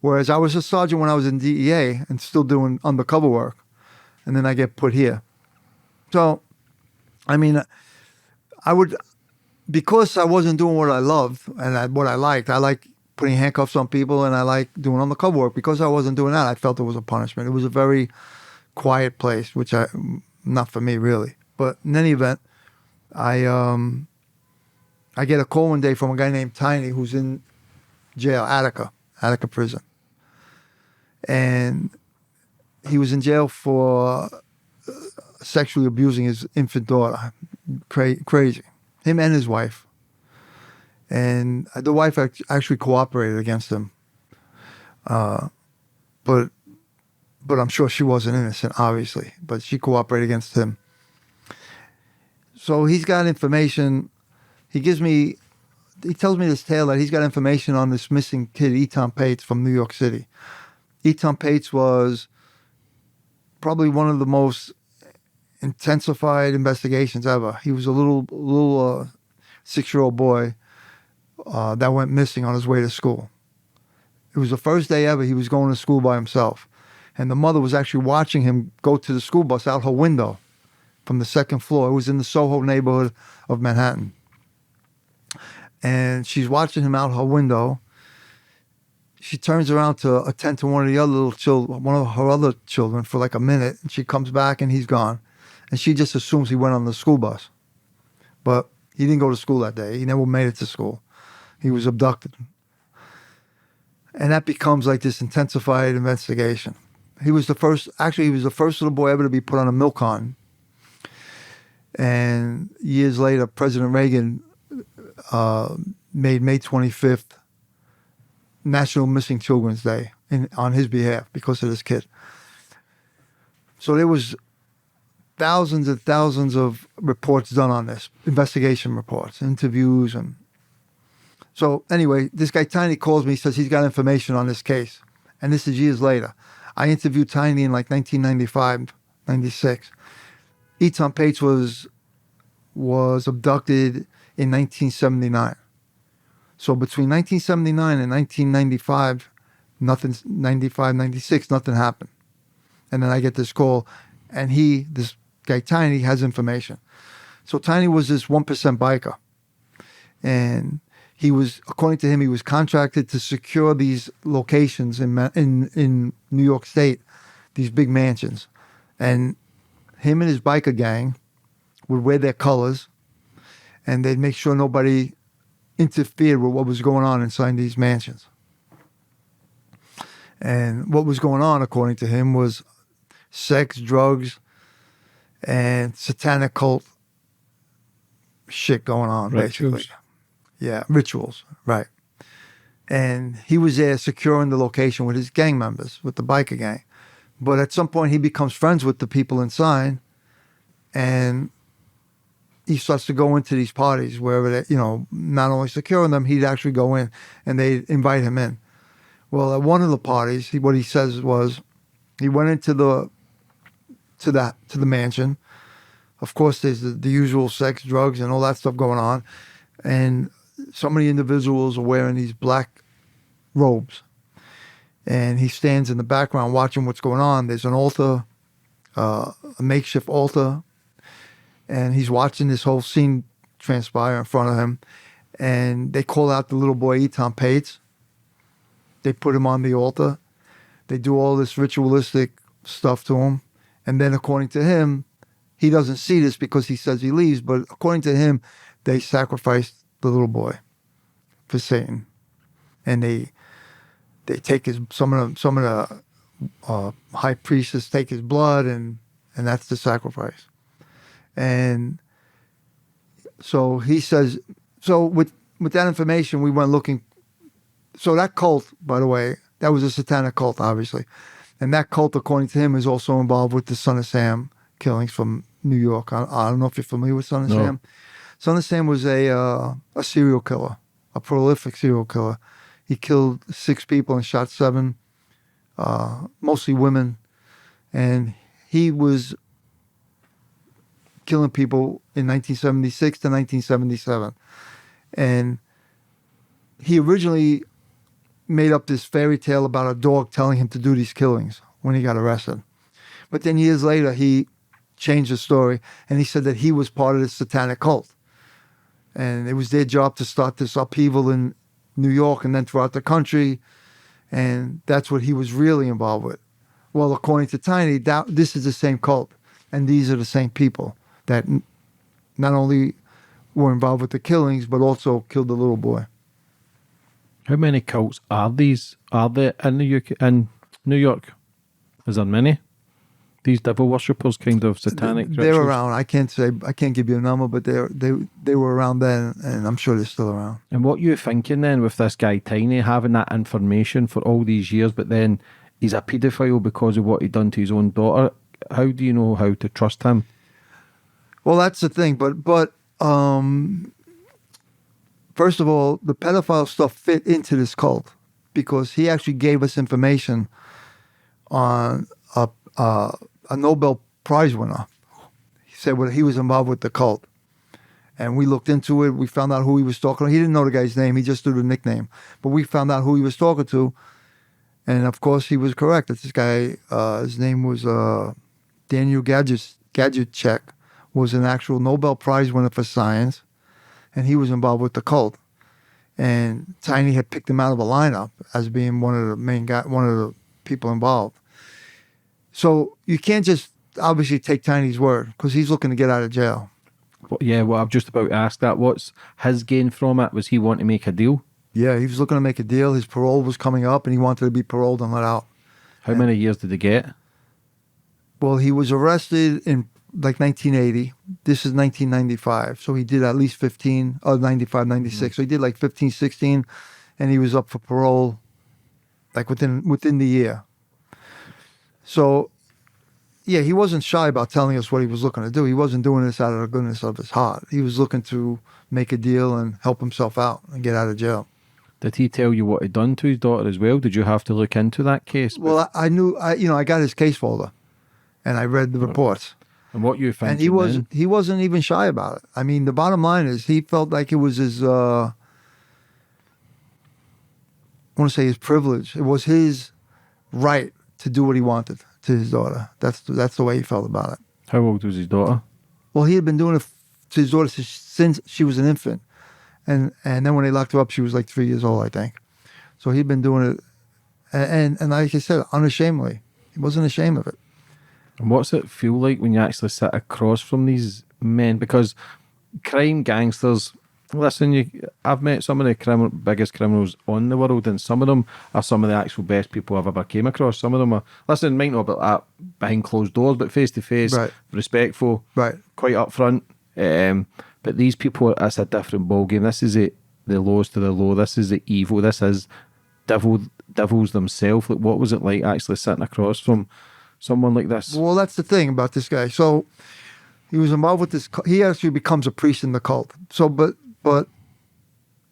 Whereas I was a sergeant when I was in DEA and still doing undercover work, and then I get put here. So, I mean, because I wasn't doing what I loved and what I liked. I like putting handcuffs on people, and I like doing undercover work. Because I wasn't doing that, I felt it was a punishment. It was a very quiet place, which not for me really. But in any event, I get a call one day from a guy named Tiny who's in jail, Attica prison, and he was in jail for sexually abusing his infant daughter. Crazy, him and his wife. And the wife actually cooperated against him. But I'm sure she wasn't innocent, obviously. But she cooperated against him. So he's got information. He tells me this tale that he's got information on this missing kid, Eton Pates, from New York City. Eton Pates was probably one of the most intensified investigations ever. He was a little 6-year-old boy that went missing on his way to school. It was the first day ever he was going to school by himself. And the mother was actually watching him go to the school bus out her window from the second floor. It was in the Soho neighborhood of Manhattan. And she's watching him out her window. She turns around to attend to one of her other children for like a minute. And she comes back and he's gone. And she just assumes he went on the school bus. But he didn't go to school that day. He never made it to school. He was abducted. And that becomes like this intensified investigation. He was the first little boy ever to be put on a milk carton And years later, President Reagan made May 25th National Missing Children's Day on his behalf because of this kid. So there was thousands and thousands of reports done on this, investigation reports, interviews. And so anyway, this guy Tiny calls me, says he's got information on this case. And this is years later. I interviewed Tiny in like 1995, 96. Eton Pates was abducted in 1979. So between 1979 and 1995, 96, nothing happened. And then I get this call, and this guy Tiny has information. So Tiny was this 1% biker. And he was, according to him, he was contracted to secure these locations in New York State, these big mansions. And him and his biker gang would wear their colors, and they'd make sure nobody interfered with what was going on inside these mansions. And what was going on, according to him, was sex, drugs, and satanic cult shit going on, Rituals. basically. Yeah, rituals, right. And he was there securing the location with his gang members, with the biker gang. But at some point, he becomes friends with the people inside, and he starts to go into these parties wherever they, not only securing them, he'd actually go in, and they'd invite him in. Well, at one of the parties, what he says was, he went into the mansion. Of course, there's the usual sex, drugs, and all that stuff going on. And some of the individuals are wearing these black robes. And he stands in the background watching what's going on. There's an altar, a makeshift altar. And he's watching this whole scene transpire in front of him. And they call out the little boy, Eton Pates. They put him on the altar. They do all this ritualistic stuff to him. And then according to him, he doesn't see this because he says he leaves, but according to him, they sacrificed the little boy for Satan. And they take some of the high priestess take his blood, and that's the sacrifice. And so he says, so with that information, we went looking. So that cult, by the way, that was a satanic cult, obviously. And that cult, according to him, is also involved with the Son of Sam killings from New York. I don't know if you're familiar with Son of Sam. Son of Sam was a serial killer, a prolific serial killer. He killed 6 people and shot 7, mostly women. And he was killing people in 1976 to 1977. And he originally made up this fairy tale about a dog telling him to do these killings when he got arrested. But then years later, he changed the story, and he said that he was part of this satanic cult. And it was their job to start this upheaval in New York and then throughout the country. And that's what he was really involved with. Well, according to Tiny, this is the same cult. And these are the same people that not only were involved with the killings, but also killed the little boy. How many cults are there in the UK, in New York? Is there many? These devil worshippers, kind of satanic They're rituals? around. I can't give you a number, but they were around then, and I'm sure they're still around. And what you thinking then with this guy Tiny having that information for all these years, but then he's a paedophile because of what he done to his own daughter? How do you know how to trust him? Well, that's the thing. But first of all, the pedophile stuff fit into this cult because he actually gave us information on a Nobel Prize winner. He said he was involved with the cult. And we looked into it. We found out who he was talking to. He didn't know the guy's name. He just knew the nickname. But we found out who he was talking to. And, of course, he was correct. This guy, his name was Daniel Gadgetchek, was an actual Nobel Prize winner for science. And he was involved with the cult. And Tiny had picked him out of a lineup as being one of the people involved. So you can't just obviously take Tiny's word because he's looking to get out of jail. Well, yeah, well, I'm just about to ask that. What's his gain from it? Was he wanting to make a deal? Yeah, he was looking to make a deal. His parole was coming up, and he wanted to be paroled and let out. How many years did he get? Well, he was arrested in like 1980. This is 1995. So he did at least 15, 95, 96. So he did like 15, 16, and he was up for parole like within the year. So, yeah, he wasn't shy about telling us what he was looking to do. He wasn't doing this out of the goodness of his heart. He was looking to make a deal and help himself out and get out of jail. Did he tell you what he'd done to his daughter as well? Did you have to look into that case? Well, I knew, I got his case folder, and I read the reports. And what you found? And he wasn't even shy about it. I mean, the bottom line is he felt like it was his, I want to say his privilege. It was his right to do what he wanted to his daughter. That's the way he felt about it. How old was his daughter? Well, he had been doing it to his daughter since she was an infant. And then when they locked her up, she was like 3 years old, I think. So he'd been doing it, and like I said, unashamedly. He wasn't ashamed of it. And what's it feel like when you actually sit across from these men? Because crime gangsters, listen, I've met some of the biggest criminals on the world, and some of them are some of the actual best people I've ever came across. Some of them are, listen, might not be like that behind closed doors, but face to face, respectful, quite upfront. But these people, it's a different ballgame. This is the lowest of the low. This is the evil. This is devils themselves. Like, what was it like actually sitting across from someone like this? Well, that's the thing about this guy. So he was involved with this. He actually becomes a priest in the cult. So, but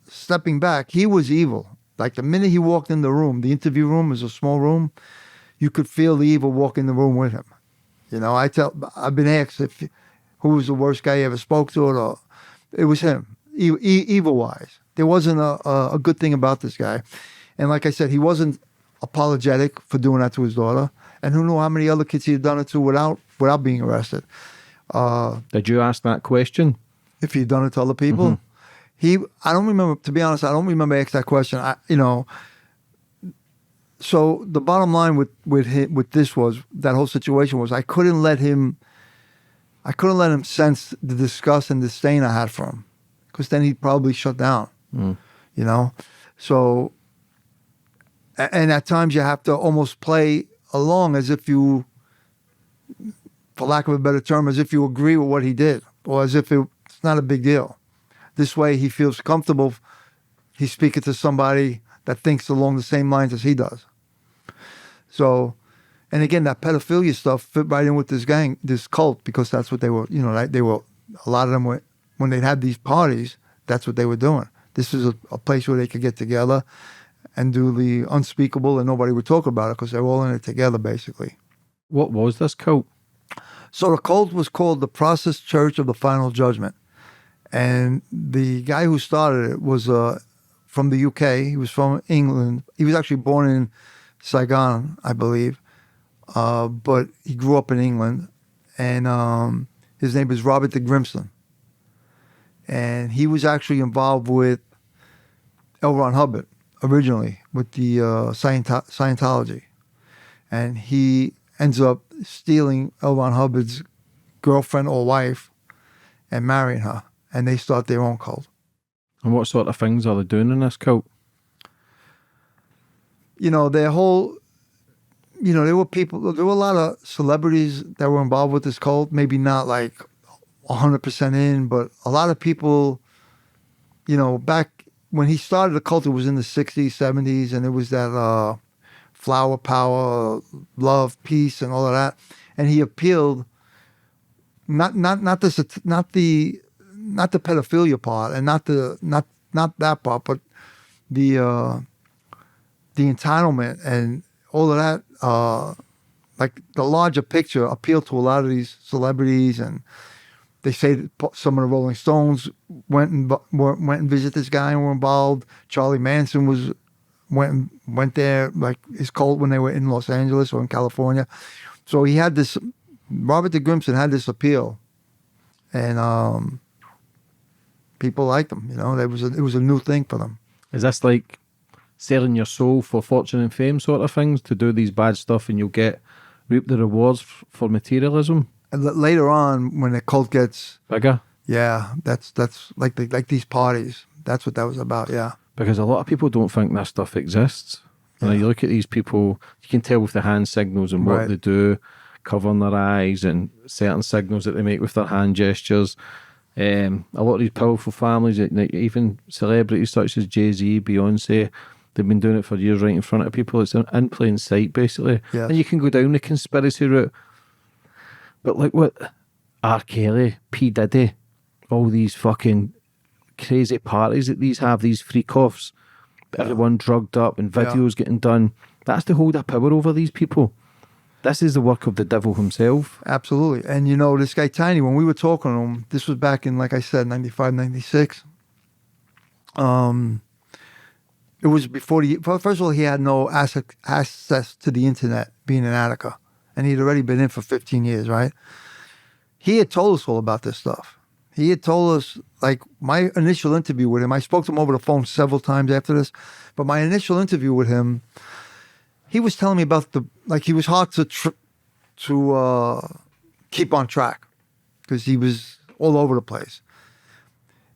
stepping back, he was evil. Like the minute he walked in the room, the interview room is a small room, you could feel the evil walk in the room with him. You know, I've been asked who was the worst guy you ever spoke to, or it was him, evil-wise. There wasn't a good thing about this guy. And like I said, he wasn't apologetic for doing that to his daughter. And who knew how many other kids he had done it to without being arrested. Did you ask that question? If he'd done it to other people? Mm-hmm. I don't remember, to be honest, I don't remember asking that question. So the bottom line with this was, that whole situation was, I couldn't let him sense the disgust and disdain I had for him, because then he'd probably shut down, So, and at times you have to almost play along as if you, for lack of a better term, as if you agree with what he did, or as if it's not a big deal. This way he feels comfortable. He's speaking to somebody that thinks along the same lines as he does. So, and again, that pedophilia stuff fit right in with this cult, because that's what they were, they were, a lot of them were, when they'd have these parties, that's what they were doing. This is a place where they could get together and do the unspeakable, and nobody would talk about it because they were all in it together, basically. What was this cult? So the cult was called the Process Church of the Final Judgment. And the guy who started it was from the UK. He was from England. He was actually born in Saigon, I believe. But he grew up in England, and his name is Robert de Grimston. And he was actually involved with L. Ron Hubbard originally, with the Scientology. And he ends up stealing L. Ron Hubbard's girlfriend or wife and marrying her. And they start their own cult. And what sort of things are they doing in this cult? Their whole... there were a lot of celebrities that were involved with this cult, maybe not like 100% in, but a lot of people, back when he started the cult, it was in the 60s, 70s, and it was that flower power, love, peace, and all of that. And he appealed, not the pedophilia part, and not that part, but the entitlement and all of that, like the larger picture appealed to a lot of these celebrities. And they say that some of the Rolling Stones went and visited this guy and were involved. Charlie Manson went there, like his cult, when they were in Los Angeles or in California. So he had this, Robert de Grimston had this appeal, and people liked him. It was a new thing for them. Is this like selling your soul for fortune and fame sort of things, to do these bad stuff and you'll reap the rewards for materialism? And later on, when the cult gets bigger, yeah, that's like these parties. That's what that was about, yeah. Because a lot of people don't think this stuff exists. Yeah. You look at these people, you can tell with the hand signals and what they do. covering their eyes and certain signals that they make with their hand gestures. A lot of these powerful families, like even celebrities such as Jay-Z, Beyonce, they've been doing it for years right in front of people. It's in plain sight, basically. Yes. And you can go down the conspiracy route. But like what R. Kelly, P. Diddy, all these fucking crazy parties that these have, these freak-offs, everyone drugged up and videos getting done. That's to hold a power over these people. This is the work of the devil himself. Absolutely. And, you know, this guy Tiny, when we were talking to him, this was back in, like I said, 95, 96. It was before first of all, he had no access to the internet being in Attica. And he'd already been in for 15 years, right? He had told us all about this stuff. He had told us, like, my initial interview with him, I spoke to him over the phone several times after this, but my initial interview with him, he was telling me about he was hard to keep on track because he was all over the place.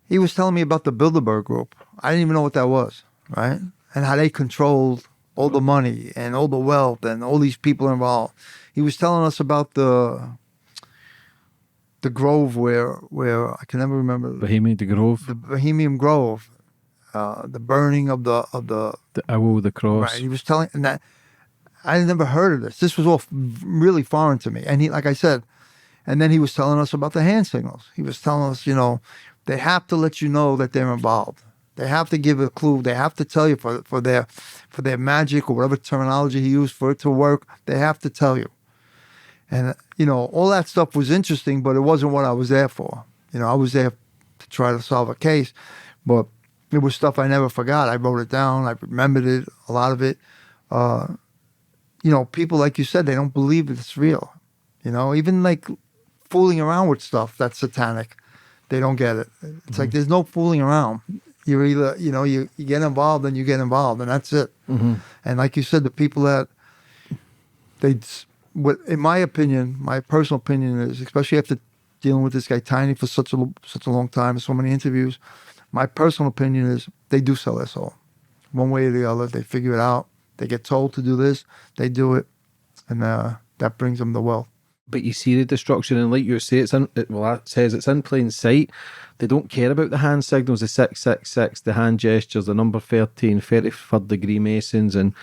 He was telling me about the Bilderberg Group. I didn't even know what that was, right? And how they controlled all the money and all the wealth and all these people involved. He was telling us about the grove where I can never remember. Bohemian Grove. The Bohemian Grove. The burning of the owl, the cross. Right. He was telling, and that I had never heard of this. This was all really foreign to me. And he, like I said, and then he was telling us about the hand signals. He was telling us, you know, they have to let you know that they're involved. They have to give a clue. They have to tell you for their magic or whatever terminology he used for it to work. They have to tell you. And, you know, all that stuff was interesting, but it wasn't what I was there for. You know, I was there to try to solve a case, but it was stuff I never forgot. I wrote it down. I remembered it, a lot of it. You know, people, like you said, they don't believe it's real. You know, even like fooling around with stuff that's satanic, they don't get it. It's like there's no fooling around. You're either, you know, you get involved and you get involved, and that's it. Mm-hmm. And like you said, the people that in my opinion, my personal opinion is, especially after dealing with this guy Tiny for such a long time, so many interviews, my personal opinion is they do sell their soul. One way or the other, they figure it out. They get told to do this, they do it, and that brings them the wealth. But you see the destruction, and like you say, that says it's in plain sight. They don't care about the hand signals, the 666, the hand gestures, the number 13, 33rd degree Masons. And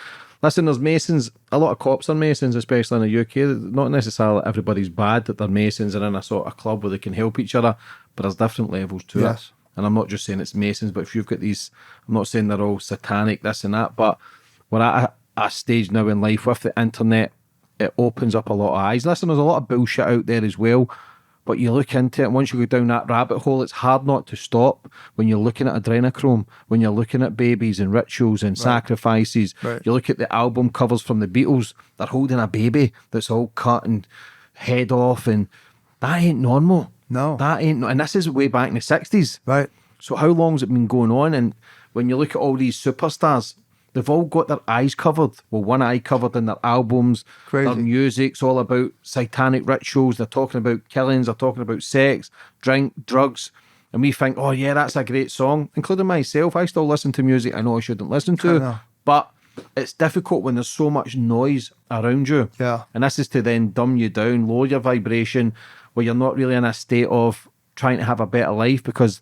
listen, there's Masons, a lot of cops are Masons, especially in the UK. Not necessarily everybody's bad that they're Masons and in a sort of club where they can help each other, but there's different levels to it. And I'm not just saying it's Masons, but if you've got these, I'm not saying they're all satanic, this and that, but we're at a stage now in life with the internet, it opens up a lot of eyes. Listen, there's a lot of bullshit out there as well, but you look into it, and once you go down that rabbit hole, it's hard not to stop when you're looking at adrenochrome, when you're looking at babies and rituals and sacrifices. Right. You look at the album covers from the Beatles, they're holding a baby that's all cut and head off, and that ain't normal. No. That ain't, and this is way back in the 60s. Right. So how long's it been going on? And when you look at all these superstars, they've all got their eyes covered. Well, one eye covered in their albums. Crazy. Their music's all about satanic rituals. They're talking about killings. They're talking about sex, drink, drugs. And we think, oh yeah, that's a great song. Including myself, I still listen to music I know I shouldn't listen to. But it's difficult when there's so much noise around you. Yeah. And this is to then dumb you down, lower your vibration, where you're not really in a state of trying to have a better life, because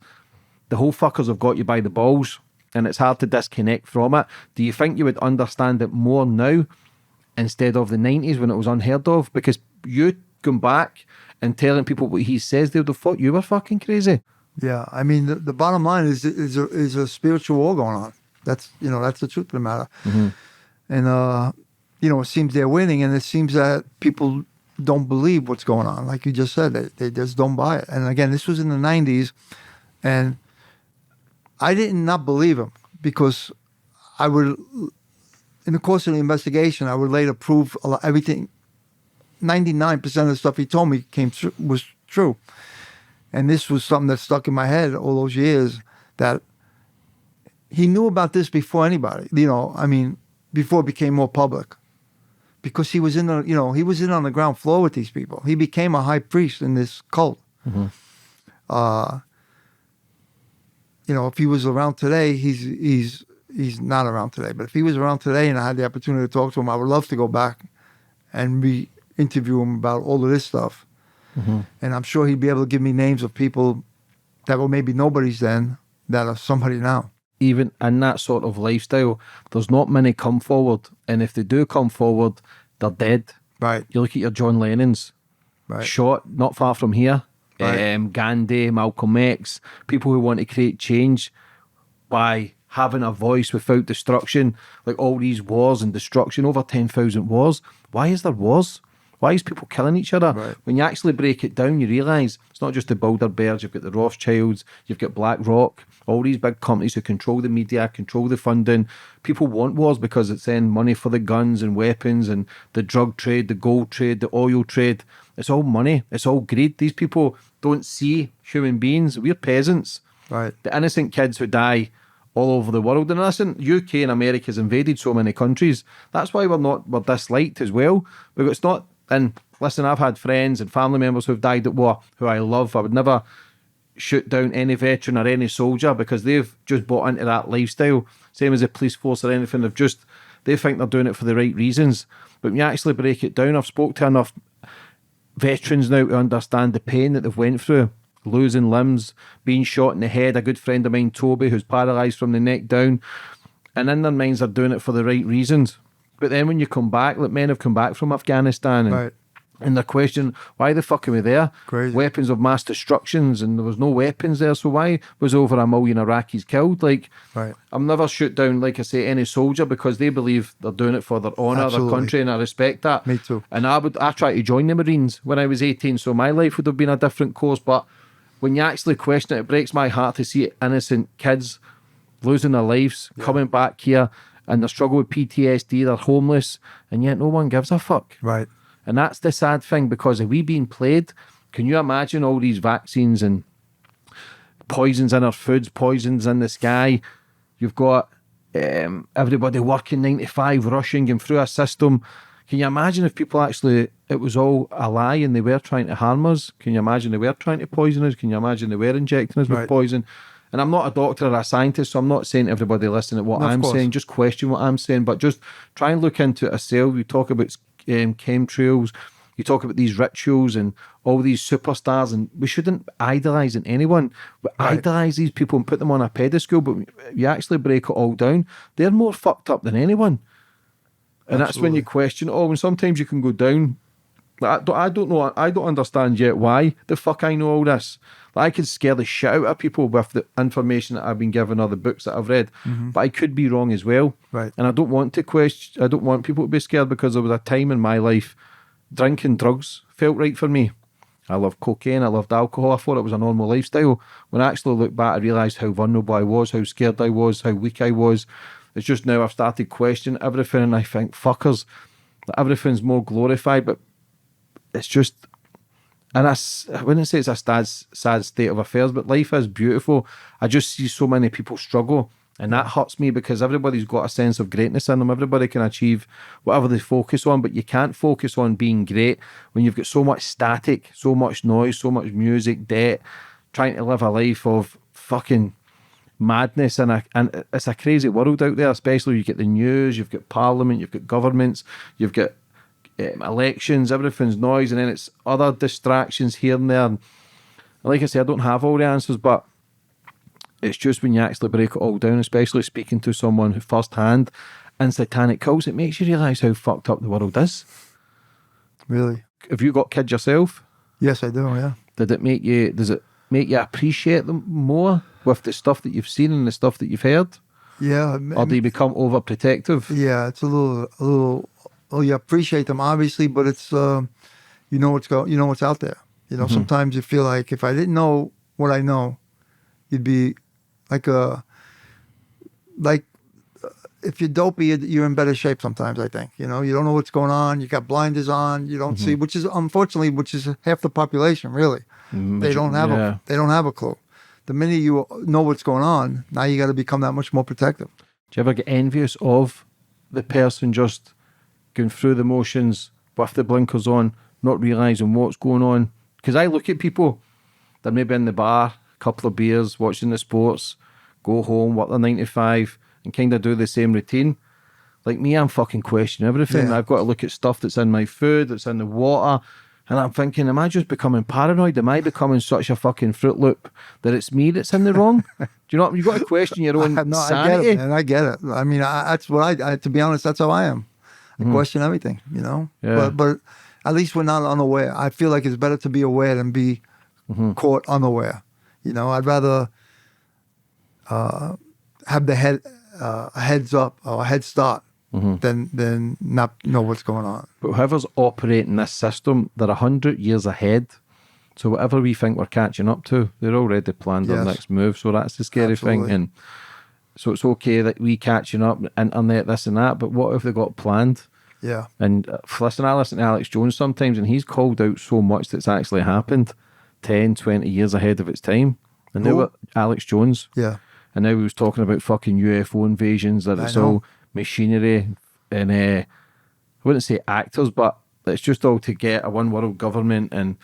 the whole fuckers have got you by the balls. And it's hard to disconnect from it. Do you think you would understand it more now instead of the 90s when it was unheard of? Because you going back and telling people what he says, they would have thought you were fucking crazy. Yeah, I mean, the bottom line is a spiritual war going on. That's, you know, that's the truth of the matter. Mm-hmm. And, you know, it seems they're winning, and it seems that people don't believe what's going on. Like you just said, they just don't buy it. And again, this was in the 90s, and I did not believe him, because I would, in the course of the investigation, I would later prove everything. 99% of the stuff he told me was true. And this was something that stuck in my head all those years, that he knew about this before anybody, you know, I mean, before it became more public. Because he was in the, you know, he was in on the ground floor with these people. He became a high priest in this cult. Mm-hmm. You know, if he was around today, he's not around today. But if he was around today and I had the opportunity to talk to him, I would love to go back and interview him about all of this stuff. Mm-hmm. And I'm sure he'd be able to give me names of people that were maybe nobodies then that are somebody now. Even in that sort of lifestyle, there's not many come forward. And if they do come forward, they're dead. Right. You look at your John Lennons, Right. shot not far from here. Right. Gandhi, Malcolm X, people who want to create change by having a voice without destruction, like all these wars and destruction, over 10,000 wars. Why is there wars? Why is people killing each other? Right. When you actually break it down, you realise it's not just the Bilderbergs, you've got the Rothschilds, you've got BlackRock, all these big companies who control the media, control the funding. People want wars because it's then money for the guns and weapons and the drug trade, the gold trade, the oil trade. It's all money. It's all greed. These people don't see human beings. We're peasants. Right. The innocent kids who die all over the world. And listen, UK and America has invaded so many countries. That's why we're disliked as well. Because it's not... And listen, I've had friends and family members who've died at war who I love. I would never shoot down any veteran or any soldier because they've just bought into that lifestyle. Same as the police force or anything. They think they're doing it for the right reasons. But when you actually break it down, I've spoke to enough veterans now to understand the pain that they've went through. Losing limbs, being shot in the head. A good friend of mine, Toby, who's paralysed from the neck down. And in their minds, they're doing it for the right reasons. But then when you come back, like men have come back from Afghanistan and, Right. and they're questioning, why the fuck are we there? Crazy. Weapons of mass destructions, and there was no weapons there, so why was over 1 million Iraqis killed? Like, Right. I'm never shoot down, like I say, any soldier because they believe they're doing it for their honour, their Absolutely. country, and I respect that. Me too. And I tried to join the Marines when I was 18, so my life would have been a different course. But when you actually question it, it breaks my heart to see innocent kids losing their lives, coming back here, and they struggle with PTSD, they're homeless, and yet no one gives a fuck. Right. And that's the sad thing, because if we being played, can you imagine all these vaccines and poisons in our foods, poisons in the sky? You've got everybody working 9 to 5, rushing, going through a system. Can you imagine if people actually, it was all a lie and they were trying to harm us? Can you imagine they were trying to poison us? Can you imagine they were injecting us with Right. poison? And I'm not a doctor or a scientist, so I'm not saying to everybody listen to what No, of I'm course. saying. Just question what I'm saying, but just try and look into it yourself. You talk about chemtrails, you talk about these rituals and all these superstars, and we shouldn't idolise anyone. We Right. idolise these people and put them on a pedestal, but you actually break it all down. They're more fucked up than anyone. And that's when you question, and sometimes you can go down. Like, I don't know, I don't understand yet why the fuck I know all this. Like, I could scare the shit out of people with the information that I've been given or the books that I've read, but I could be wrong as well. Right. And I don't want to question, I don't want people to be scared, because there was a time in my life drinking drugs felt right for me. I loved cocaine, I loved alcohol, I thought it was a normal lifestyle. When I actually look back, I realised how vulnerable I was, how scared I was, how weak I was. It's just now I've started questioning everything, and I think, fuckers, that everything's more glorified, but it's just, and I wouldn't say it's a sad state of affairs, but life is beautiful. I just see so many people struggle, and that hurts me, because everybody's got a sense of greatness in them. Everybody can achieve whatever they focus on, but you can't focus on being great when you've got so much static, so much noise, so much music, debt, trying to live a life of fucking madness, and it's a crazy world out there, especially you get the news, you've got parliament, you've got governments, you've got elections, everything's noise, and then it's other distractions here and there. And like I say, I don't have all the answers, but it's just when you actually break it all down, especially speaking to someone who firsthand in satanic cults, it makes you realise how fucked up the world is. Really? Have you got kids yourself? Yes, I do. Yeah. Does it make you appreciate them more with the stuff that you've seen and the stuff that you've heard? Yeah. Or do you become overprotective? Yeah, it's a little. Well, you appreciate them obviously, but it's you know what's out there. You know, sometimes you feel like if I didn't know what I know, you'd be like if you're dopey, you're in better shape sometimes. I think, you know, you don't know what's going on. You got blinders on. You don't see, which is unfortunately, half the population. Really, they don't have a clue. The minute you know what's going on, now you got to become that much more protective. Do you ever get envious of the person just going through the motions with the blinkers on, not realising what's going on? Because I look at people, they're maybe in the bar, a couple of beers, watching the sports, go home, work their 9 to 5, and kind of do the same routine. Like me, I'm fucking questioning everything. Yeah. I've got to look at stuff that's in my food, that's in the water. And I'm thinking, am I just becoming paranoid? Am I becoming such a fucking Fruit Loop that it's me that's in the wrong? Do you know what? You've got to question your own No, I sanity. get it, man. I get it. I mean, that's what I, to be honest, that's how I am. I question everything, you know? Yeah. But at least we're not unaware. I feel like it's better to be aware than be caught unaware. You know, I'd rather have the a heads up or a head start than not know what's going on. But whoever's operating this system, they're 100 years ahead. So whatever we think we're catching up to, they're already planned our Yes. next move. So that's the scary thing. Absolutely. And so it's okay that we catching up, internet, this and that, but what if they got planned? Yeah. And listen, I listen to Alex Jones sometimes, and he's called out so much that's actually happened 10, 20 years ahead of its time. And Who? now Alex Jones. Yeah. And now he was talking about fucking UFO invasions, that it's know. all machinery and I wouldn't say actors, but it's just all to get a one world government and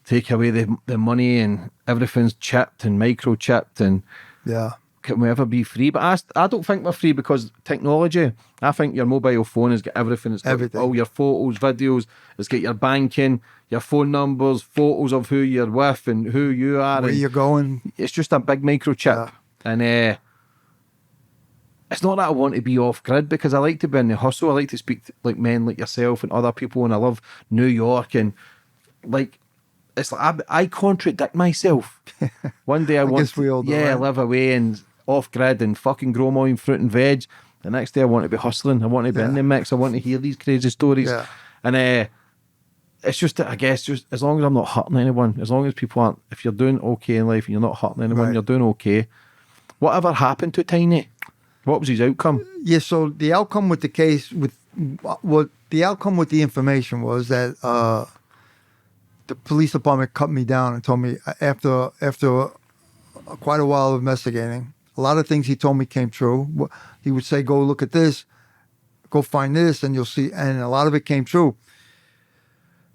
take away the money, and everything's chipped and microchipped, and Yeah. can we ever be free? But I don't think we're free because technology. I think your mobile phone has got everything. It's got Everything. all your photos, videos. It's got your banking, your phone numbers, photos of who you're with and who you are. Where and you're going. it's just a big microchip. Yeah. And it's not that I want to be off grid, because I like to be in the hustle. I like to speak to like men like yourself and other people, and I love New York, and like it's like I contradict myself. One day I want guess we all do, to right? live away and off grid and fucking grow my own fruit and veg. The next day I want to be hustling. I want to be in the mix. I want to hear these crazy stories. Yeah. And it's just that, I guess, just as long as I'm not hurting anyone, as long as people aren't, if you're doing okay in life and you're not hurting anyone, Right. you're doing okay. Whatever happened to Tiny? What was his outcome? Yeah, so the outcome with the case, with what the outcome with the information was that the police department cut me down and told me after quite a while of investigating, a lot of things he told me came true. He would say, "Go look at this, go find this, and you'll see." And a lot of it came true.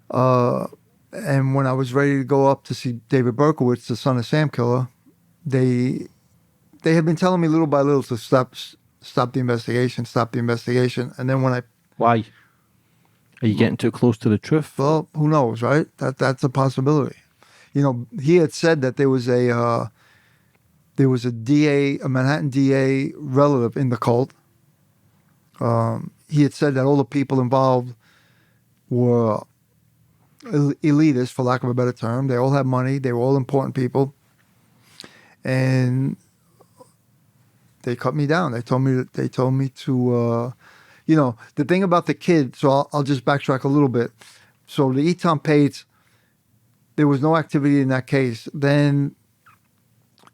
And when I was ready to go up to see David Berkowitz, the son of Sam Killer, they had been telling me little by little to stop the investigation. And then when Why? Are you getting too close to the truth? well, who knows, right? That's a possibility. You know, he had said that there was a DA, a Manhattan DA relative in the cult. He had said that all the people involved were elitists, for lack of a better term. They all had money. They were all important people. And they cut me down. They told me to, you know, the thing about the kid. So I'll just backtrack a little bit. So the Eton Pates, there was no activity in that case. Then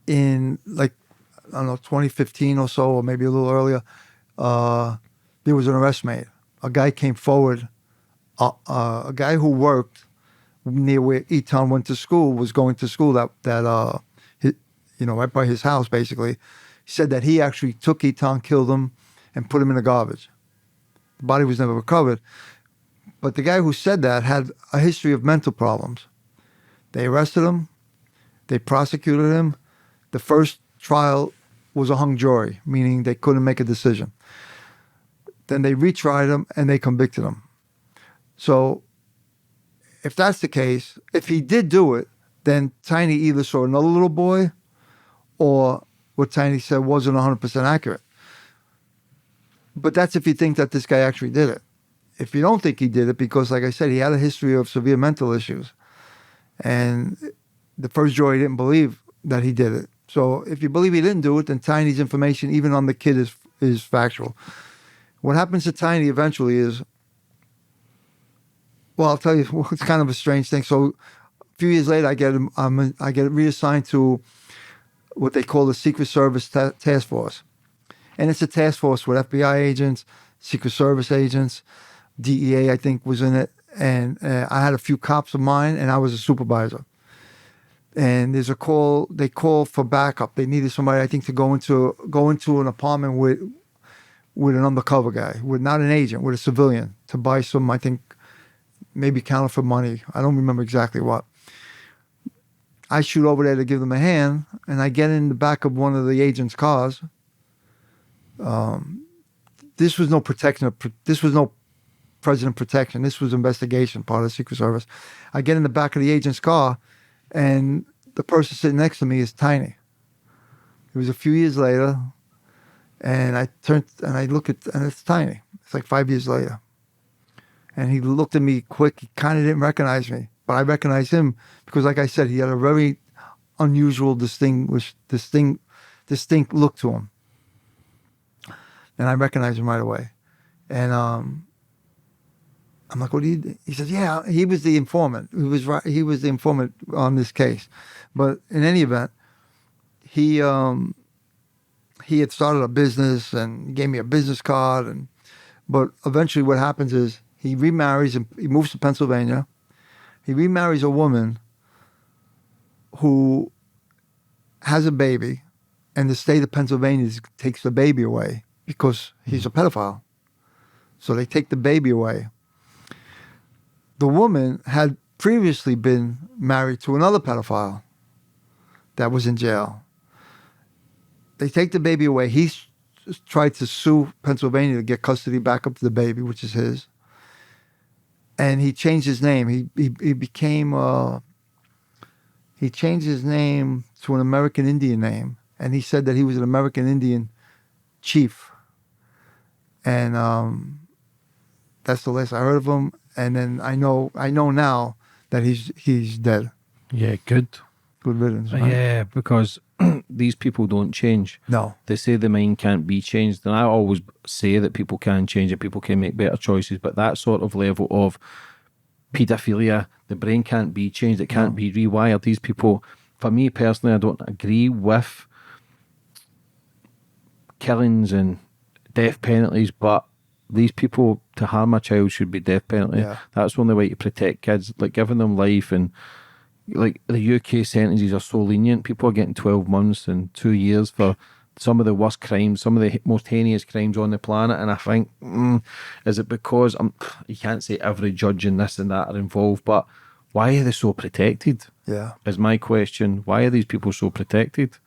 in like, I don't know, 2015 or so, or maybe a little earlier, there was an arrest made. A guy came forward. A guy who worked near where Eton went to school was going to school that you know, right by his house, basically. He said that he actually took Eton, killed him, and put him in the garbage. The body was never recovered. But the guy who said that had a history of mental problems. They arrested him. They prosecuted him. The first trial was a hung jury, meaning they couldn't make a decision. Then they retried him and they convicted him. So if that's the case, if he did do it, then Tiny either saw another little boy or what Tiny said wasn't 100% accurate. But that's if you think that this guy actually did it. If you don't think he did it, because like I said, he had a history of severe mental issues. And the first jury didn't believe that he did it. So if you believe he didn't do it, then Tiny's information, even on the kid, is factual. What happens to Tiny eventually is, well, I'll tell you, it's kind of a strange thing. So a few years later, I get reassigned to what they call the Secret Service Task Force. And it's a task force with FBI agents, Secret Service agents, DEA, I think, was in it. And I had a few cops of mine, and I was a supervisor. And there's a call, they call for backup. They needed somebody, I think, to go into an apartment with an undercover guy, with not an agent, with a civilian, to buy some, I think, maybe counterfeit money. I don't remember exactly what. I shoot over there to give them a hand, and I get in the back of one of the agent's cars. this was no protection. This was no president protection. This was investigation, part of the Secret Service. I get in the back of the agent's car, and the person sitting next to me is Tiny. It was a few years later, and I turned and I look at, and it's Tiny. It's like 5 years later. And he looked at me quick. He kind of didn't recognize me, but I recognized him because, like I said, he had a very unusual, distinct look to him. And I recognized him right away. And I'm like, what do you do? He said, yeah, he was the informant. He was right. He was the informant on this case. But in any event, he had started a business and gave me a business card. But eventually what happens is he remarries and he moves to Pennsylvania. He remarries a woman who has a baby, and the state of Pennsylvania takes the baby away because he's a pedophile. So they take the baby away. The woman had previously been married to another pedophile that was in jail. They take the baby away. He tried to sue Pennsylvania to get custody back up to the baby, which is his. And he changed his name. He changed his name to an American Indian name, and he said that he was an American Indian chief. And that's the last I heard of him. And then I know now that he's dead. Yeah, good. Good riddance, right? Yeah, because these people don't change. No. They say the mind can't be changed, and I always say that people can change it, people can make better choices, but that sort of level of paedophilia, the brain can't be changed, it can't be rewired. These people, for me personally, I don't agree with killings and death penalties, but these people, to harm a child should be death penalty. Yeah. That's the only way to protect kids, like giving them life. And like the UK sentences are so lenient. People are getting 12 months and 2 years for some of the worst crimes, some of the most heinous crimes on the planet. And I think, is it because you can't say every judge and this and that are involved, but why are they so protected? Yeah. Is my question. Why are these people so protected?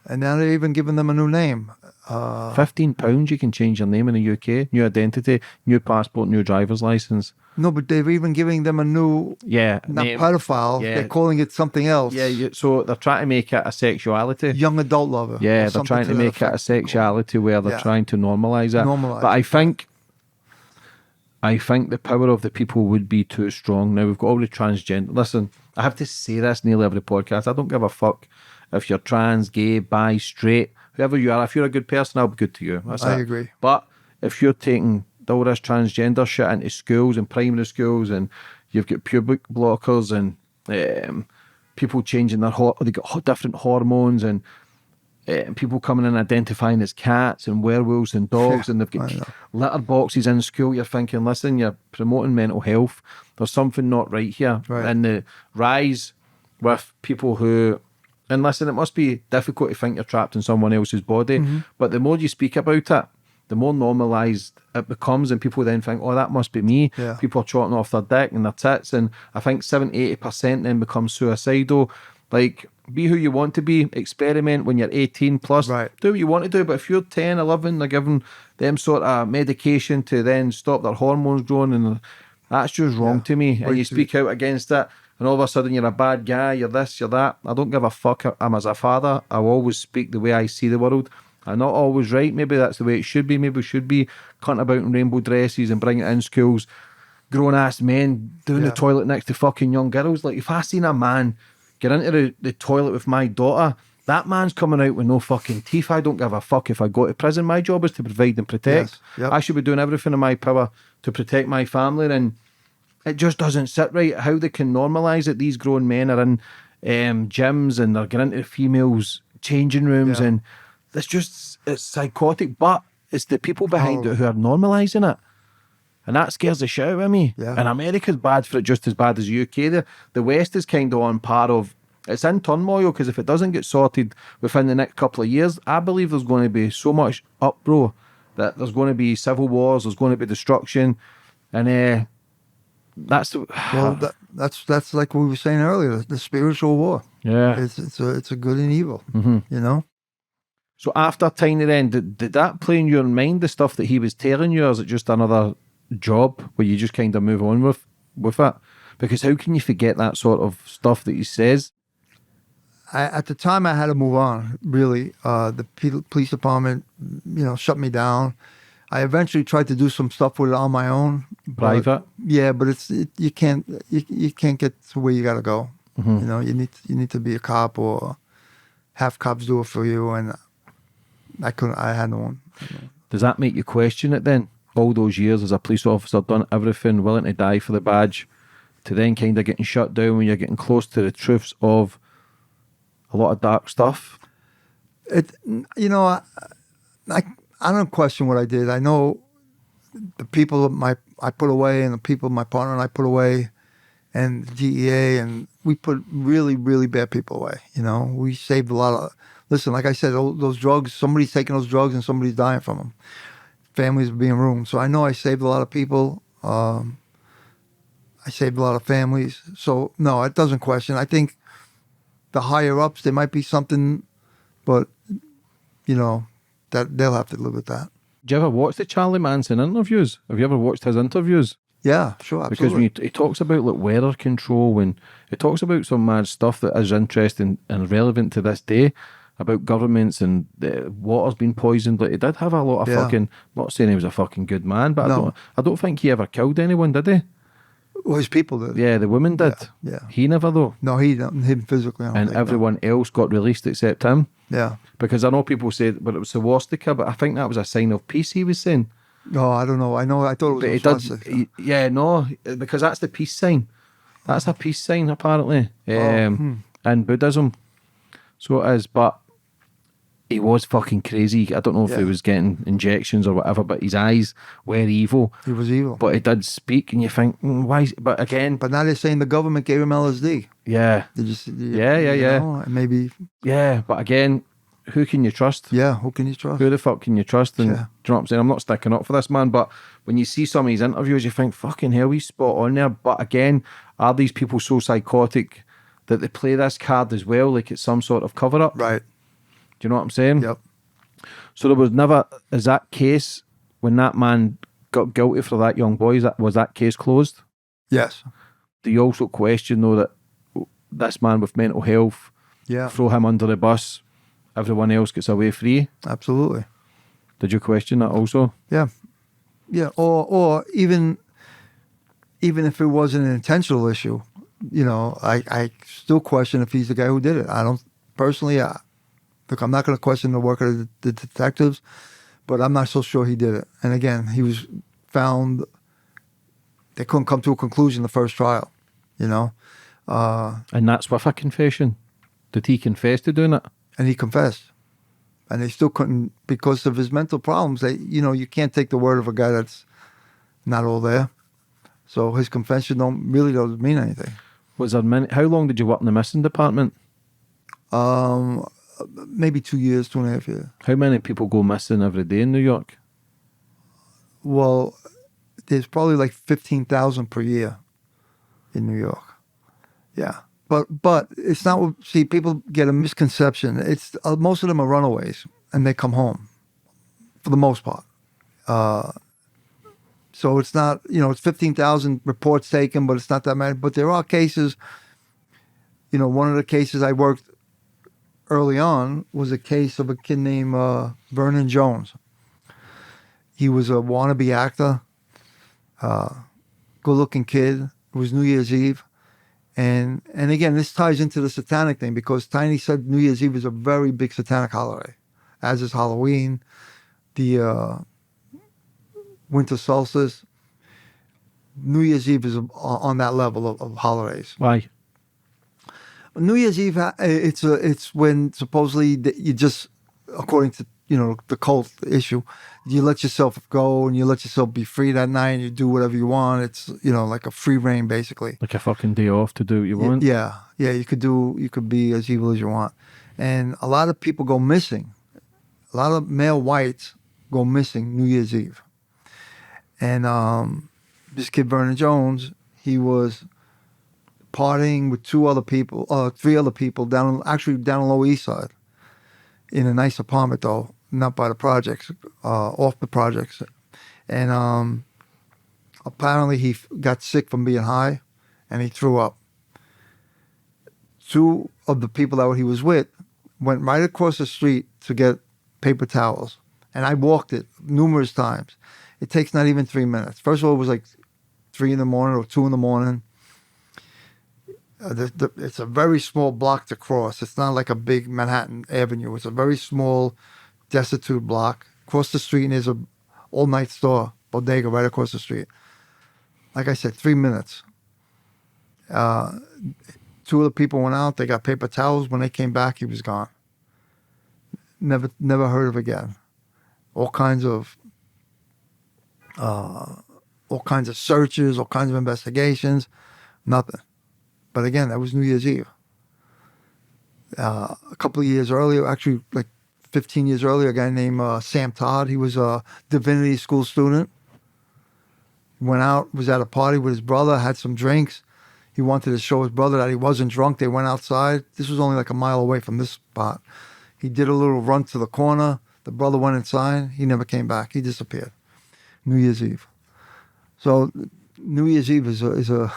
And now they're even giving them a new name. £15 you can change your name in the UK, new identity, new passport, new driver's license. No, but they're even giving them a new, not name. pedophile. Yeah. They're calling it something else. Yeah, so they're trying to make it a sexuality. Young adult lover. Yeah, they're trying to make it a sexuality where they're trying to normalise it. But I think the power of the people would be too strong. Now, we've got all the transgender. Listen, I have to say this nearly every podcast. I don't give a fuck if you're trans, gay, bi, straight, whoever you are. If you're a good person, I'll be good to you. I agree. But if you're taking all this transgender shit into schools and primary schools, and you've got pubic blockers and people changing they got different hormones, and people coming in identifying as cats and werewolves and dogs, and they've got litter boxes in school. You're thinking, listen, you're promoting mental health. There's something not right here. Right. And the rise with people who, and listen, it must be difficult to think you're trapped in someone else's body, but the more you speak about it, the more normalised it becomes, and people then think, oh, that must be me. Yeah. People are trotting off their dick and their tits, and I think 70-80% then become suicidal. Like, be who you want to be, experiment when you're 18 plus, Right. do what you want to do, but if you're 10, 11, they're giving them sort of medication to then stop their hormones growing, and that's just wrong to me. And you speak out against it, and all of a sudden you're a bad guy, you're this, you're that. I don't give a fuck. I'm as a father, I will always speak the way I see the world. I'm not always right. Maybe that's the way it should be. Maybe we should be cutting about in rainbow dresses and bringing it in schools. Grown-ass men doing the toilet next to fucking young girls. Like, if I seen a man get into the toilet with my daughter, that man's coming out with no fucking teeth. I don't give a fuck if I go to prison. My job is to provide and protect. Yes. Yep. I should be doing everything in my power to protect my family, and it just doesn't sit right how they can normalise it. These grown men are in gyms, and they're getting into females' changing rooms, and it's psychotic, but it's the people behind it who are normalising it. And that scares the shit out of me. Yeah. And America's bad for it just as bad as the UK. The West is kind of on par of, it's in turmoil, because if it doesn't get sorted within the next couple of years, I believe there's going to be so much uproar that there's going to be civil wars, there's going to be destruction, and that's like we were saying earlier, the spiritual war. Yeah. It's a good and evil, you know? So after Tiny then, did that play in your mind, the stuff that he was telling you, or is it just another job where you just kind of move on with it? Because how can you forget that sort of stuff that he says? At the time, I had to move on. Really, the police department, shut me down. I eventually tried to do some stuff with it on my own. Private? Yeah, but you can't get to where you got to go. You need to be a cop or have cops do it for you, and I couldn't. I had no one. Does that make you question it then? All those years as a police officer, done everything, willing to die for the badge, to then kind of getting shut down when you're getting close to the truths of a lot of dark stuff? I don't question what I did. I know the people I put away and the people my partner and I put away and the DEA, and we put really, really bad people away. We saved a lot of, listen, like I said, those drugs, somebody's taking those drugs and somebody's dying from them. Families are being ruined. So I know I saved a lot of people. I saved a lot of families. So no, it doesn't question. I think the higher ups, there might be something, but that they'll have to live with that. Do you ever watch the Charlie Manson interviews? Have you ever watched his interviews? Yeah, sure, absolutely. Because when he talks about like weather control, when he talks about some mad stuff that is interesting and relevant to this day about governments and the water's been poisoned. Like, he did have a lot of fucking. Not saying he was a fucking good man, but No. I don't think he ever killed anyone, did he? Well, his people did. Yeah, the women did. Yeah. He never though. No, him physically. I don't And think, everyone else got released except him. no. Yeah. Because I know people said, but it was swastika, but I think that was a sign of peace. He was saying. No, I don't know. I thought it was. But yeah, no, because that's the peace sign. That's a peace sign apparently. In Buddhism, so it is. But he was fucking crazy. I don't know if he was getting injections or whatever, but his eyes were evil. He was evil. But he did speak, and you think, why? But again, But now they're saying the government gave him LSD. yeah, They just, yeah. Maybe. yeah. But again, who can you trust? Yeah. Who can you trust? Who the fuck can you trust? And Yeah. do you know what I'm saying? I'm not sticking up for this man, but when you see some of his interviews, you think, fucking hell, he's spot on there. But again, are these people so psychotic that they play this card as well, like it's some sort of cover up? Right. Do you know what I'm saying? Yep. So there was never, is that case, when that man got guilty for that young boy, was that case closed? Yes. Do you also question, though, that this man with mental health, Yeah. throw him under the bus, everyone else gets away free? Absolutely. Did you question that also? Yeah. Yeah. Or even if it wasn't an intentional issue, I still question if he's the guy who did it. I don't personally. Look, I'm not going to question the work of the detectives, but I'm not so sure he did it. And again, he was found. They couldn't come to a conclusion the first trial. And that's with a confession. Did he confess to doing it? And he confessed. And they still couldn't, because of his mental problems. You can't take the word of a guy that's not all there. So his confession really doesn't mean anything. Was there how long did you work in the missing department? Maybe 2 years, 2.5 years. How many people go missing every day in New York? Well, there's probably like 15,000 per year in New York. Yeah. But it's not, see, people get a misconception. It's most of them are runaways and they come home for the most part. So it's not, it's 15,000 reports taken, but it's not that many. But there are cases, one of the cases I worked early on was a case of a kid named Vernon Jones. He was a wannabe actor, good-looking kid. It was New Year's Eve. And again, this ties into the Satanic thing, because Tiny said New Year's Eve is a very big Satanic holiday, as is Halloween, the winter solstice. New Year's Eve is on that level of holidays. Why? New Year's Eve, it's when supposedly you just, according to the cult issue, you let yourself go and you let yourself be free that night and you do whatever you want. It's like a free reign basically. Like a fucking day off to do what you want? Yeah. You could be as evil as you want. And a lot of people go missing. A lot of male whites go missing New Year's Eve. And this kid Vernon Jones, he was partying with three other people down on the Lower East Side. in a nice apartment though, not by the projects, off the projects. And apparently he got sick from being high and he threw up. Two of the people that he was with went right across the street to get paper towels. And I walked it numerous times. It takes not even 3 minutes. First of all, it was like 3 in the morning or 2 in the morning. It's a very small block to cross. It's not like a big Manhattan Avenue. It's a very small, destitute block. Across the street, and there's a all-night store, bodega, right across the street. Like I said, 3 minutes. Two of the people went out. They got paper towels. When they came back, he was gone. Never heard of again. All kinds of searches, all kinds of investigations. Nothing. But again, that was New Year's Eve. A couple of years earlier, actually like 15 years earlier, a guy named Sam Todd, he was a divinity school student. Went out, was at a party with his brother, had some drinks. He wanted to show his brother that he wasn't drunk. They went outside. This was only like a mile away from this spot. He did a little run to the corner. The brother went inside. He never came back. He disappeared. New Year's Eve. So New Year's Eve is a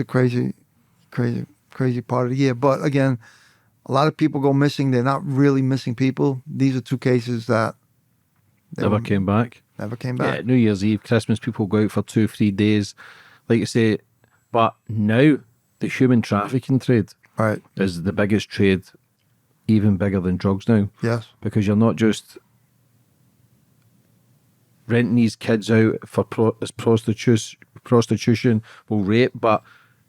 crazy part of the year. But again, a lot of people go missing. They're not really missing people. These are two cases that Never came back. Never came back. Yeah, New Year's Eve, Christmas, people go out for 2-3 days, like you say. But now, the human trafficking trade Right. is the biggest trade, even bigger than drugs now. Yes. Because you're not just renting these kids out for as prostitution, well, rape, but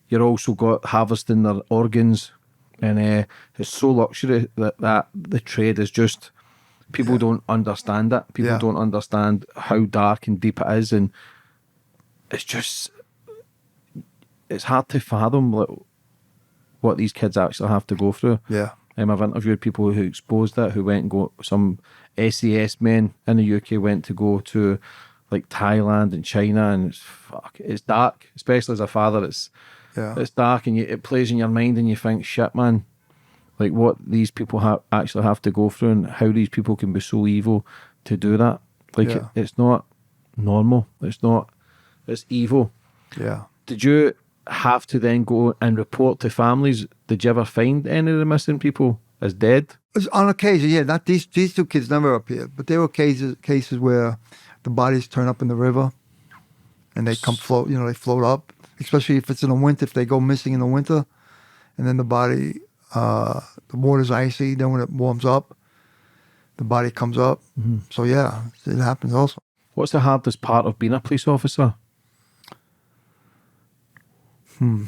you're also got harvesting their organs, and it's so luxury that the trade is just, people don't understand it. People don't understand how dark and deep it is, and it's just, it's hard to fathom like, what these kids actually have to go through. Yeah. I've interviewed people who exposed it, who went and go, some SAS men in the UK went to go to like Thailand and China, and it's dark, especially as a father. It's dark, and it plays in your mind, and you think, shit, man, like what these people actually have to go through, and how these people can be so evil to do that. Like it's not normal. It's evil. Yeah. Did you have to then go and report to families? Did you ever find any of the missing people as dead? On occasion, yeah. Not these two kids never appeared, but there were cases where the bodies turn up in the river, and they come float. They float up. Especially if it's in the winter, if they go missing in the winter, and then the body, the water's icy. Then when it warms up, the body comes up. Mm-hmm. So yeah, it happens also. What's the hardest part of being a police officer? Yeah,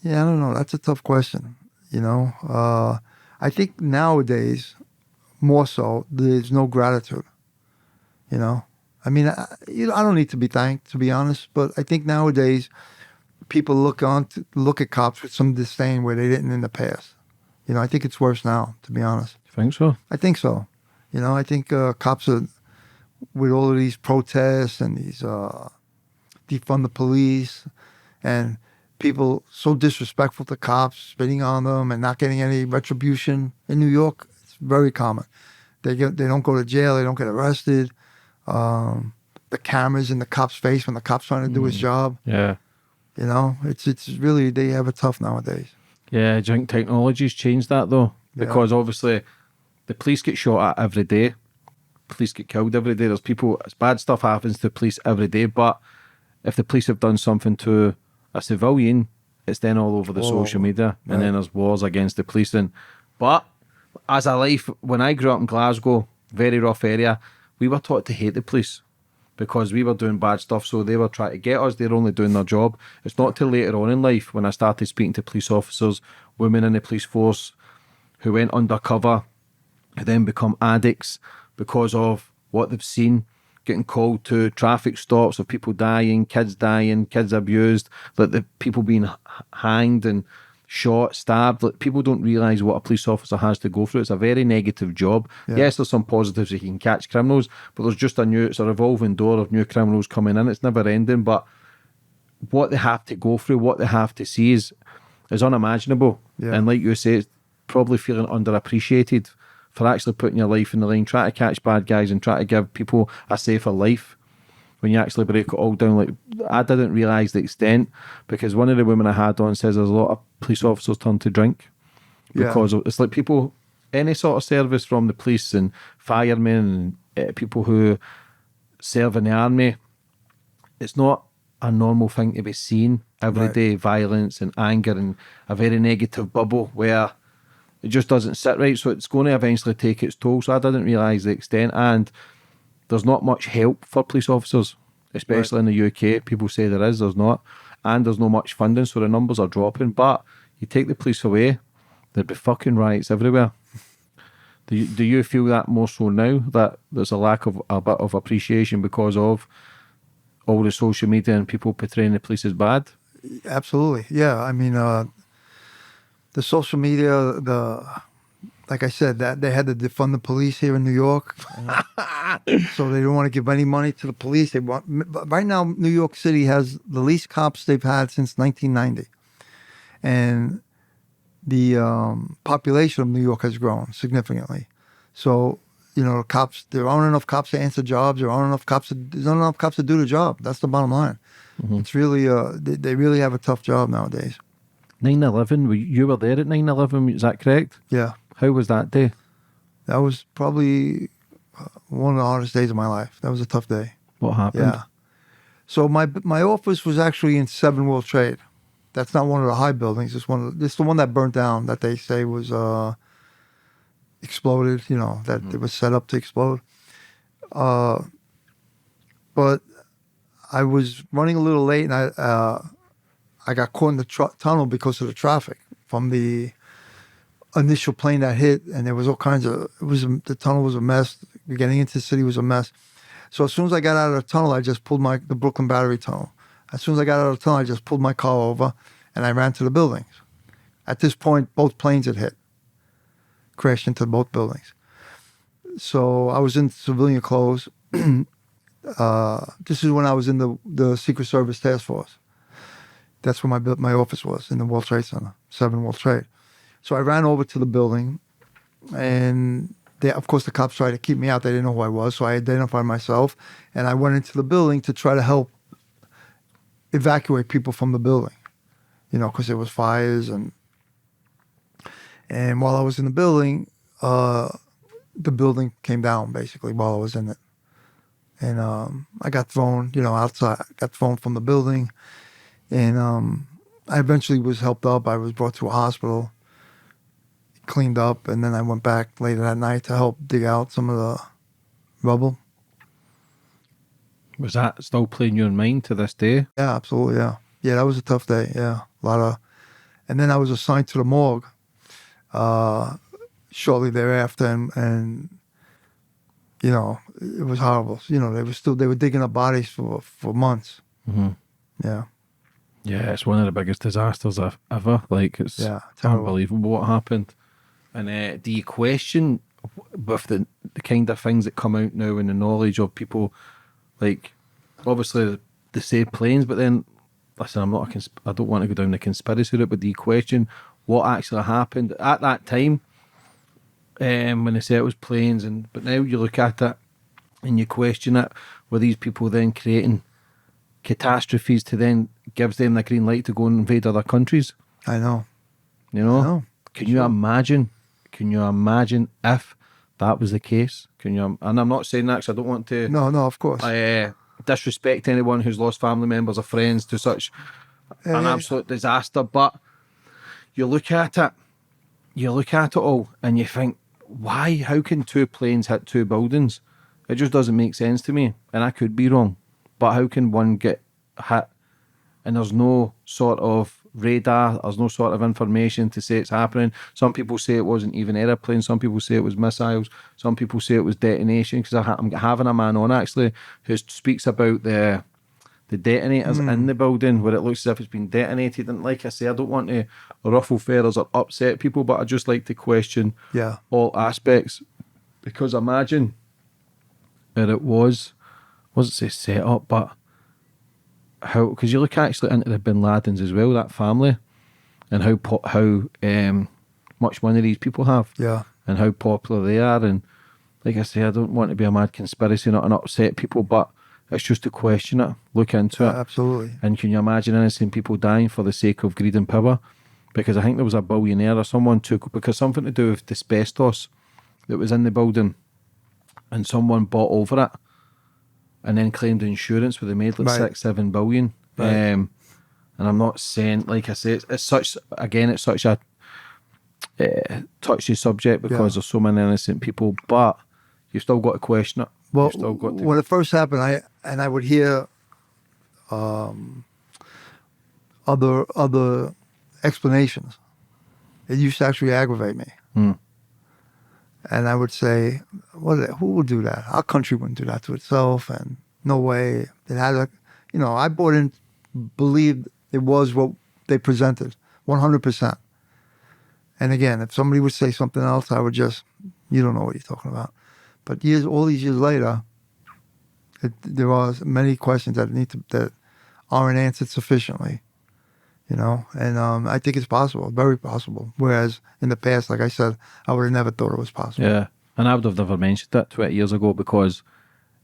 I don't know. That's a tough question. I think nowadays, more so, there's no gratitude. I mean, I don't need to be thanked, to be honest, but I think nowadays people look at cops with some disdain where they didn't in the past. I think it's worse now, to be honest. You think so? I think so. I think cops are, with all of these protests and these defund the police, and people so disrespectful to cops, spitting on them and not getting any retribution. In New York, it's very common. They don't go to jail, they don't get arrested. The cameras in the cop's face when the cop's trying to do his job. Yeah. It's really, they have it tough nowadays. Yeah, do you think technology's changed that though? Because obviously the police get shot at every day. Police get killed every day. There's people, bad stuff happens to police every day, but if the police have done something to a civilian, it's then all over the social media, and then there's wars against the policing. But as a life, when I grew up in Glasgow, very rough area, we were taught to hate the police because we were doing bad stuff, so they were trying to get us. They're only doing their job. It's not till later on in life when I started speaking to police officers, women in the police force who went undercover, who then become addicts because of what they've seen, getting called to traffic stops of people dying, kids abused, like the people being hanged and shot, stabbed. Like, people don't realise what a police officer has to go through. It's a very negative job. Yes, there's some positives. You can catch criminals, but there's just it's a revolving door of new criminals coming in. It's never ending, but what they have to go through, what they have to see is unimaginable. And like you say, it's probably feeling underappreciated for actually putting your life in the line, try to catch bad guys and try to give people a safer life. When you actually break it all down, like, I didn't realise the extent, because one of the women I had on says there's a lot of police officers turn to drink because it's like people, any sort of service, from the police and firemen and people who serve in the army, it's not a normal thing to be seen every day, violence and anger and a very negative bubble where it just doesn't sit right. So it's going to eventually take its toll. So I didn't realise the extent, and there's not much help for police officers, especially in the UK. People say there's not. And there's not much funding, so the numbers are dropping. But you take the police away, there'd be fucking riots everywhere. Do you feel that more so now, that there's a lack of a bit of appreciation because of all the social media and people portraying the police as bad? Absolutely. Yeah. I mean, the social media, like I said, that they had to defund the police here in New York. So they don't want to give any money to the police. Right now, New York City has the least cops they've had since 1990. And the population of New York has grown significantly. So, cops, there aren't enough cops to answer jobs. There's not enough cops to do the job. That's the bottom line. It's really, they really have a tough job nowadays. 9/11, you were there at 9/11, is that correct? Yeah. How was that day? That was probably one of the hardest days of my life. That was a tough day. What happened? Yeah. So my office was actually in 7 World Trade. That's not one of the high buildings. It's the one that burnt down, that they say was exploded. That it was set up to explode. But I was running a little late, and I got caught in the tunnel because of the traffic from the initial plane that hit, and there was all kinds of. The tunnel was a mess. Getting into the city was a mess. So as soon as I got out of the tunnel, I just pulled the Brooklyn Battery Tunnel. As soon as I got out of the tunnel, I just pulled my car over, and I ran to the buildings. At this point, both planes had hit, crashed into both buildings. So I was in civilian clothes. This is when I was in the Secret Service Task Force. That's where my office was, in the World Trade Center, 7 World Trade. So I ran over to the building, and of course the cops tried to keep me out. They didn't know who I was, so I identified myself, and I went into the building to try to help evacuate people from the building, because there was fires, and while I was in the building came down basically while I was in it, and I got thrown, outside. I got thrown from the building, and I eventually was helped up. I was brought to a hospital, cleaned up, and then I went back later that night to help dig out some of the rubble. Was that still playing your mind to this day? Yeah, absolutely. Yeah, that was a tough day. Yeah, and then I was assigned to the morgue shortly thereafter, and it was horrible. They were digging up bodies for months. Mm-hmm. Yeah. Yeah, it's one of the biggest disasters ever. Like, it's unbelievable what happened. And do you question, with the kind of things that come out now and the knowledge of people, like, obviously they say planes, but then, listen, I don't want to go down the conspiracy route, but do you question what actually happened at that time, when they say it was planes, but now you look at it and you question it, were these people then creating catastrophes to then gives them the green light to go and invade other countries? I know. I know. Can you imagine if that was the case? And I'm not saying that because I don't want to... No, of course. Disrespect anyone who's lost family members or friends to such an absolute disaster, but you look at it all and you think, why? How can 2 planes hit 2 buildings? It just doesn't make sense to me, and I could be wrong, but how can one get hit and there's no sort of radar, there's no sort of information to say it's happening? Some people say it wasn't even airplanes, some people say it was missiles, some people say it was detonation, because I'm having a man on actually who speaks about the detonators in the building where it looks as if it's been detonated. And like I say, I don't want to ruffle feathers or upset people, but I just like to question all aspects, because imagine that it wasn't say set up, but how, because you look actually into the Bin Ladens as well, that family, and how much money these people have. Yeah. and how popular they are. And like I say, I don't want to be a mad conspiracy nut and upset people, but it's just to question it, look into it. Absolutely. And can you imagine innocent people dying for the sake of greed and power? Because I think there was a billionaire or someone took, because something to do with asbestos that was in the building, and someone bought over it and then claimed insurance where they made like Right. 6-7 billion. Right. And I'm not saying, like I say, it's such a touchy subject because there's so many innocent people, but you've still got to question it. Well, You've still got to, when it first happened, I would hear other explanations. It used to actually aggravate me. And I would say, who would do that? Our country wouldn't do that to itself, and no way. It had I believed it was what they presented, 100%. And again, if somebody would say something else, I would just, you don't know what you're talking about. But all these years later, there are many questions that aren't answered sufficiently, And I think it's possible, very possible. Whereas in the past, like I said, I would have never thought it was possible. yeah. And I would have never mentioned that 20 years ago because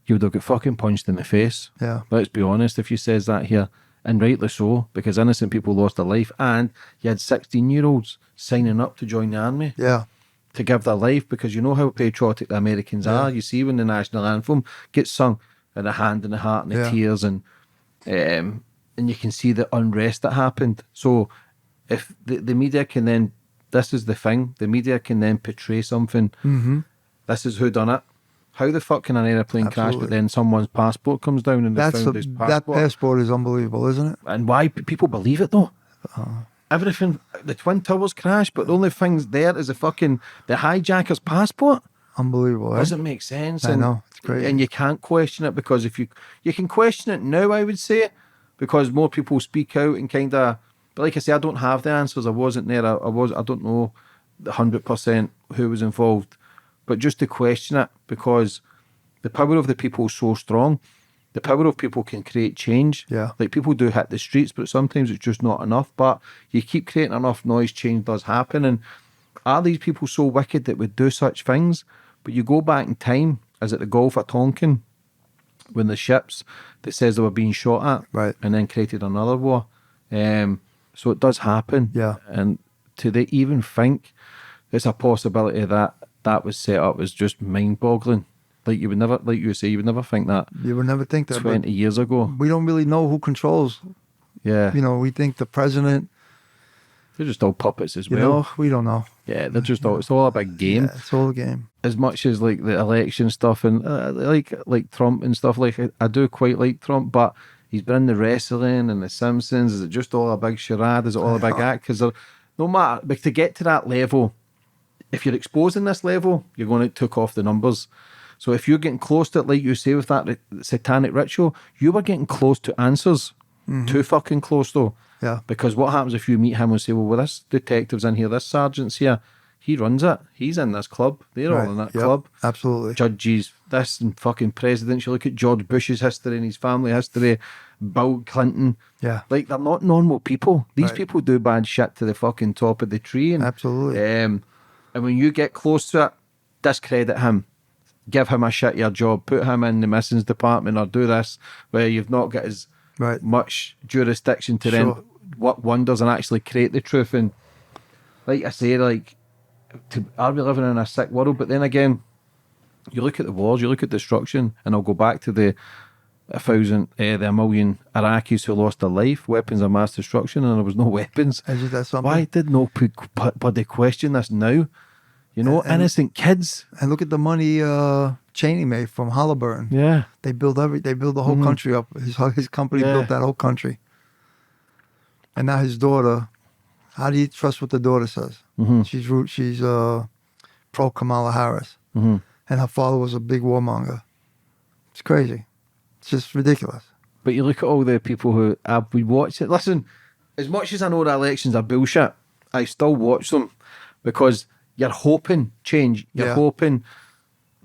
you would have got fucking punched in the face. Yeah. Let's be honest, if you says that here, and rightly so, because innocent people lost their life, and you had 16-year-olds signing up to join the army. Yeah. To give their life, because you know how patriotic the Americans are. You see when the national anthem gets sung, and the hand and the heart and the tears, and you can see the unrest that happened. So if the media can then, this is the thing, the media can then portray something. This is who done it. How the fuck can an airplane crash, but then someone's passport comes down and they found his passport? That passport is unbelievable, isn't it? And why people believe it though? Everything, the Twin Towers crashed, but the only things there is the hijacker's passport. Unbelievable. Doesn't make sense. I know, it's crazy. And you can't question it, because if you can question it now, I would say, because more people speak out and kind of. But like I say, I don't have the answers. I wasn't there. I don't know 100% who was involved, but just to question it, because the power of the people is so strong. The power of people can create change. Yeah. Like people do hit the streets, but sometimes it's just not enough. But you keep creating enough noise, change does happen. And are these people so wicked that would do such things? But you go back in time, is it the Gulf of Tonkin, when the ships that says they were being shot at, Right. and then created another war. So it does happen. Yeah. And to they even think it's a possibility that was set up is just mind-boggling. Like you would never, like you say, you would never think that. You would never think that. 20 years ago. We don't really know who controls. Yeah. We think the president. They're just all puppets as well. We don't know. Yeah, they're just all, it's all a big game. Yeah, it's all a game. As much as like the election stuff and like Trump and stuff, like I do quite like Trump, but he's been in the wrestling and the Simpsons. Is it just all a big charade? Is it all a big act? Because no matter, but to get to that level, if you're exposing this level, you're going to took off the numbers. So if you're getting close to it, like you say with that satanic ritual, you were getting close to answers. Too fucking close though. Yeah. Because what happens if you meet him and say, well, this detective's in here, this sergeant's here, he runs it, he's in this club, they're all in that club. Absolutely. Judges, this and fucking presidents, you look at George Bush's history and his family history, Bill Clinton. Yeah. Like, they're not normal people. These people do bad shit to the fucking top of the tree. And, Absolutely. And when you get close to it, discredit him. Give him a shittier job, put him in the missings department, or do this where you've not got as much jurisdiction to then work wonders and actually create the truth. And like I say, are we living in a sick world? But then again, you look at the wars, you look at destruction, and I'll go back to the million Iraqis who lost their life, weapons of mass destruction, and there was no weapons. Isn't that something? Why did no body question this now? Innocent kids. And look at the money Cheney made from Halliburton. Yeah. They build the whole country up. His company built that whole country. And now his daughter, how do you trust what the daughter says? She's pro Kamala Harris. And her father was a big warmonger. It's crazy. It's just ridiculous. But you look at all the people who we watch it. Listen, as much as I know the elections are bullshit, I still watch them because you're hoping change. You're hoping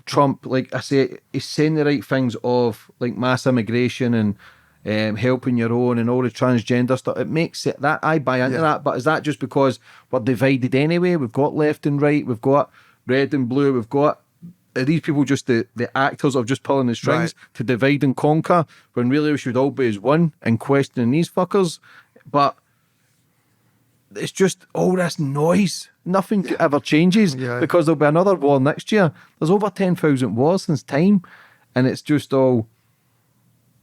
Trump, like I say, is saying the right things of like mass immigration and helping your own and all the transgender stuff. It makes it that I buy into that. But is that just because we're divided anyway? We've got left and right. We've got red and blue. We've got, are these people just the actors of just pulling the strings to divide and conquer, when really we should all be as one and questioning these fuckers? But it's just all this noise. Nothing ever changes because there'll be another war next year. There's over 10,000 wars since time, and it's just all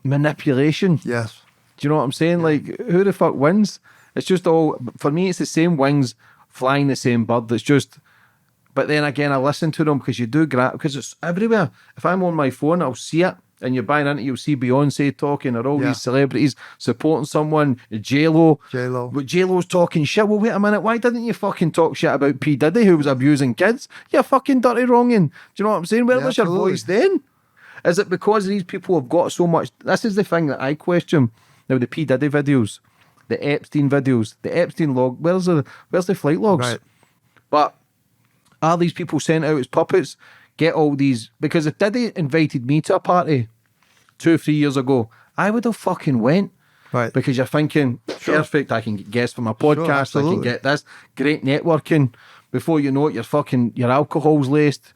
manipulation. Yes. Do you know what I'm saying? Like, who the fuck wins? It's just all, for me, it's the same wings flying the same bird. It's just, but then again, I listen to them because you do because it's everywhere. If I'm on my phone, I'll see it. And you're buying into, you'll see Beyonce talking, or all these celebrities supporting someone, J-Lo. But J-Lo's talking shit. Well, wait a minute, why didn't you fucking talk shit about P. Diddy, who was abusing kids? You're fucking dirty wronging. Do you know what I'm saying? Where was your voice then? Is it because these people have got so much? This is the thing that I question. Now, the P. Diddy videos, the Epstein videos, the Epstein log, where's the flight logs? Right. But are these people sent out as puppets? Get all these, because if Diddy invited me to a party 2 or 3 years ago, I would have fucking went. Right. Because you're thinking, perfect, I can get guests for my podcast, I can get this, great networking. Before you know it, your alcohol's laced,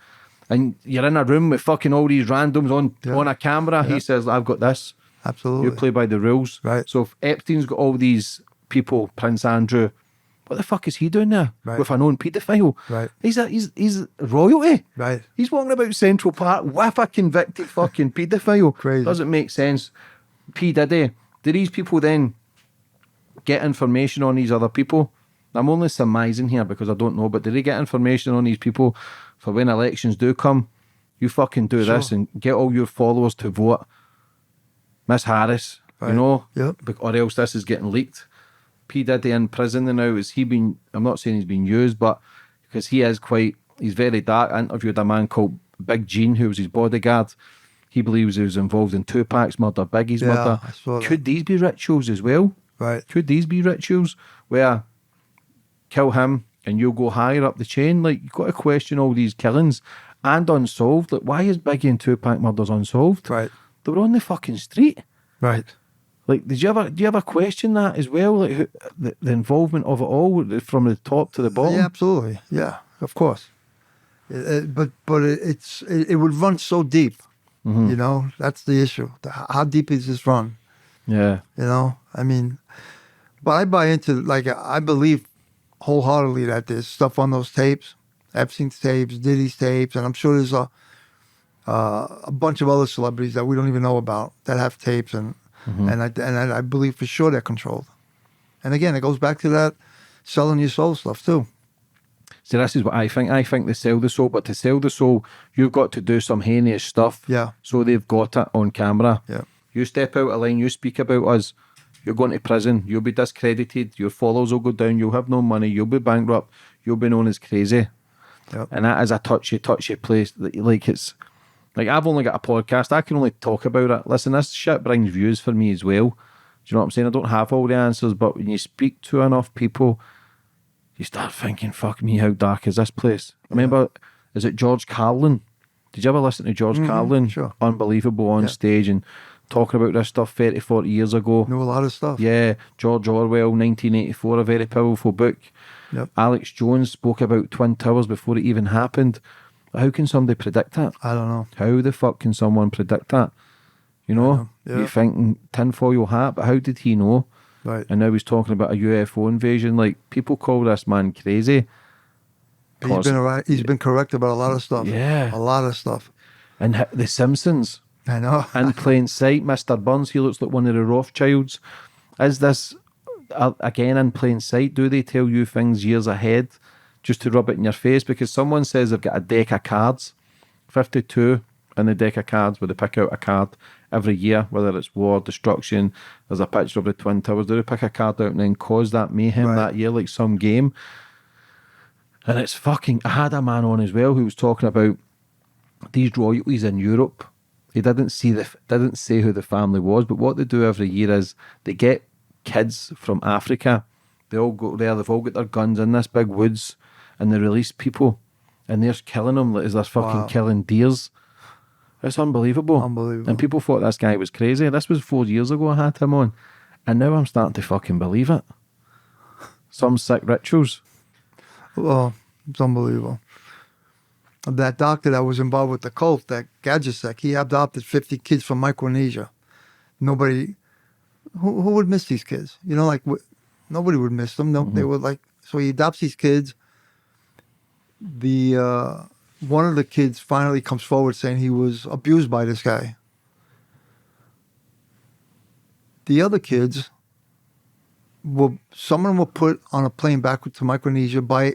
and you're in a room with fucking all these randoms on a camera. He says, I've got this. Absolutely. You play by the rules. Right. So if Epstein's got all these people, Prince Andrew, what the fuck is he doing there with a known paedophile? Right. He's royalty. Right. He's walking about Central Park with a convicted fucking paedophile. Crazy. Doesn't make sense. P. Diddy, do these people then get information on these other people? I'm only surmising here because I don't know, but do they get information on these people for when elections do come? You fucking do this and get all your followers to vote Miss Harris, you know? Yep. Or else this is getting leaked. P. Diddy in prison now, I'm not saying he's been used, but because he's very dark. I interviewed a man called Big Gene, who was his bodyguard. He believes he was involved in Tupac's murder, Biggie's murder. Could these be rituals as well? Right. Could these be rituals where kill him and you'll go higher up the chain? Like, you've got to question all these killings and unsolved. Like, why is Biggie and Tupac murders unsolved? Right. They were on the fucking street. Right. Like, do you ever question that as well? Like, the involvement of it all from the top to the bottom? Yeah, absolutely. Yeah, of course. But it would run so deep. Mm-hmm. You know, that's the issue. How deep is this run? Yeah. You know, I mean, but I buy into, like, I believe wholeheartedly that there's stuff on those tapes, Epstein's tapes, Diddy's tapes, and I'm sure there's a bunch of other celebrities that we don't even know about that have tapes, and I believe for sure they're controlled. And again, it goes back to that selling your soul stuff too. See, this is what I think. I think they sell the soul, but to sell the soul, you've got to do some heinous stuff. Yeah. So they've got it on camera. Yeah. You step out of line, you speak about us, you're going to prison, you'll be discredited, your followers will go down, you'll have no money, you'll be bankrupt, you'll be known as crazy. Yep. And that is a touchy place. Like, it's like, I've only got a podcast, I can only talk about it. Listen, this shit brings views for me as well. Do you know what I'm saying? I don't have all the answers, but when you speak to enough people, you start thinking, fuck me, how dark is this place? I remember, is it George Carlin? Did you ever listen to George Carlin? Sure. Unbelievable on stage and talking about this stuff 30, 40 years ago. Know a lot of stuff. Yeah, George Orwell, 1984, a very powerful book. Yep. Alex Jones spoke about Twin Towers before it even happened. How can somebody predict that? I don't know. How the fuck can someone predict that? You know? Yeah. You think tinfoil hat, but how did he know? Right. And now he's talking about a UFO invasion. Like, people call this man crazy. He's been correct about a lot of stuff. Yeah. A lot of stuff. And The Simpsons. I know. In plain sight, Mr. Burns, he looks like one of the Rothschilds. Is this, again, in plain sight? Do they tell you things years ahead just to rub it in your face? Because someone says they've got a deck of cards, 52 in the deck of cards, where they pick out a card every year, whether it's war, destruction, there's a picture of the Twin Towers. Do they pick a card out and then cause that mayhem that year, like some game? And it's fucking... I had a man on as well who was talking about these royalties in Europe. He didn't say who the family was, but what they do every year is they get kids from Africa. They all go there. They've all got their guns in this big woods, and they release people, and they're killing them like as they're fucking killing deers. It's unbelievable. Unbelievable. And people thought this guy was crazy. This was 4 years ago I had him on, and now I'm starting to fucking believe it. Some sick rituals. Well, it's unbelievable. that doctor that was involved with the cult, that Gajasek, he adopted 50 kids from Micronesia. Nobody, who would miss these kids? You know, like nobody would miss them. No, they were like, so he adopts these kids. One of the kids finally comes forward saying he was abused by this guy. The other kids someone were put on a plane back to Micronesia by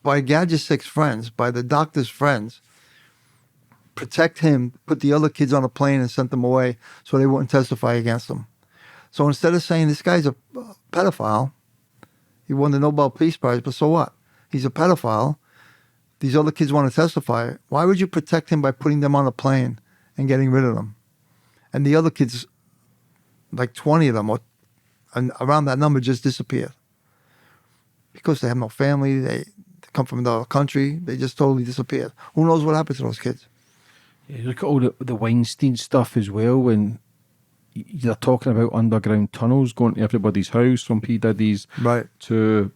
Gajasek's friends, by the doctor's friends, protect him, put the other kids on a plane and sent them away so they wouldn't testify against him. So instead of saying this guy's a pedophile, he won the Nobel Peace Prize, but so what? He's a pedophile. These other kids want to testify. Why would you protect him by putting them on a plane and getting rid of them? And the other kids, like 20 of them, or around that number, just disappeared. Because they have no family, they come from another country, they just totally disappeared. Who knows what happened to those kids? Yeah, look at all the Weinstein stuff as well, when you're talking about underground tunnels going to everybody's house, from P. Diddy's Right. to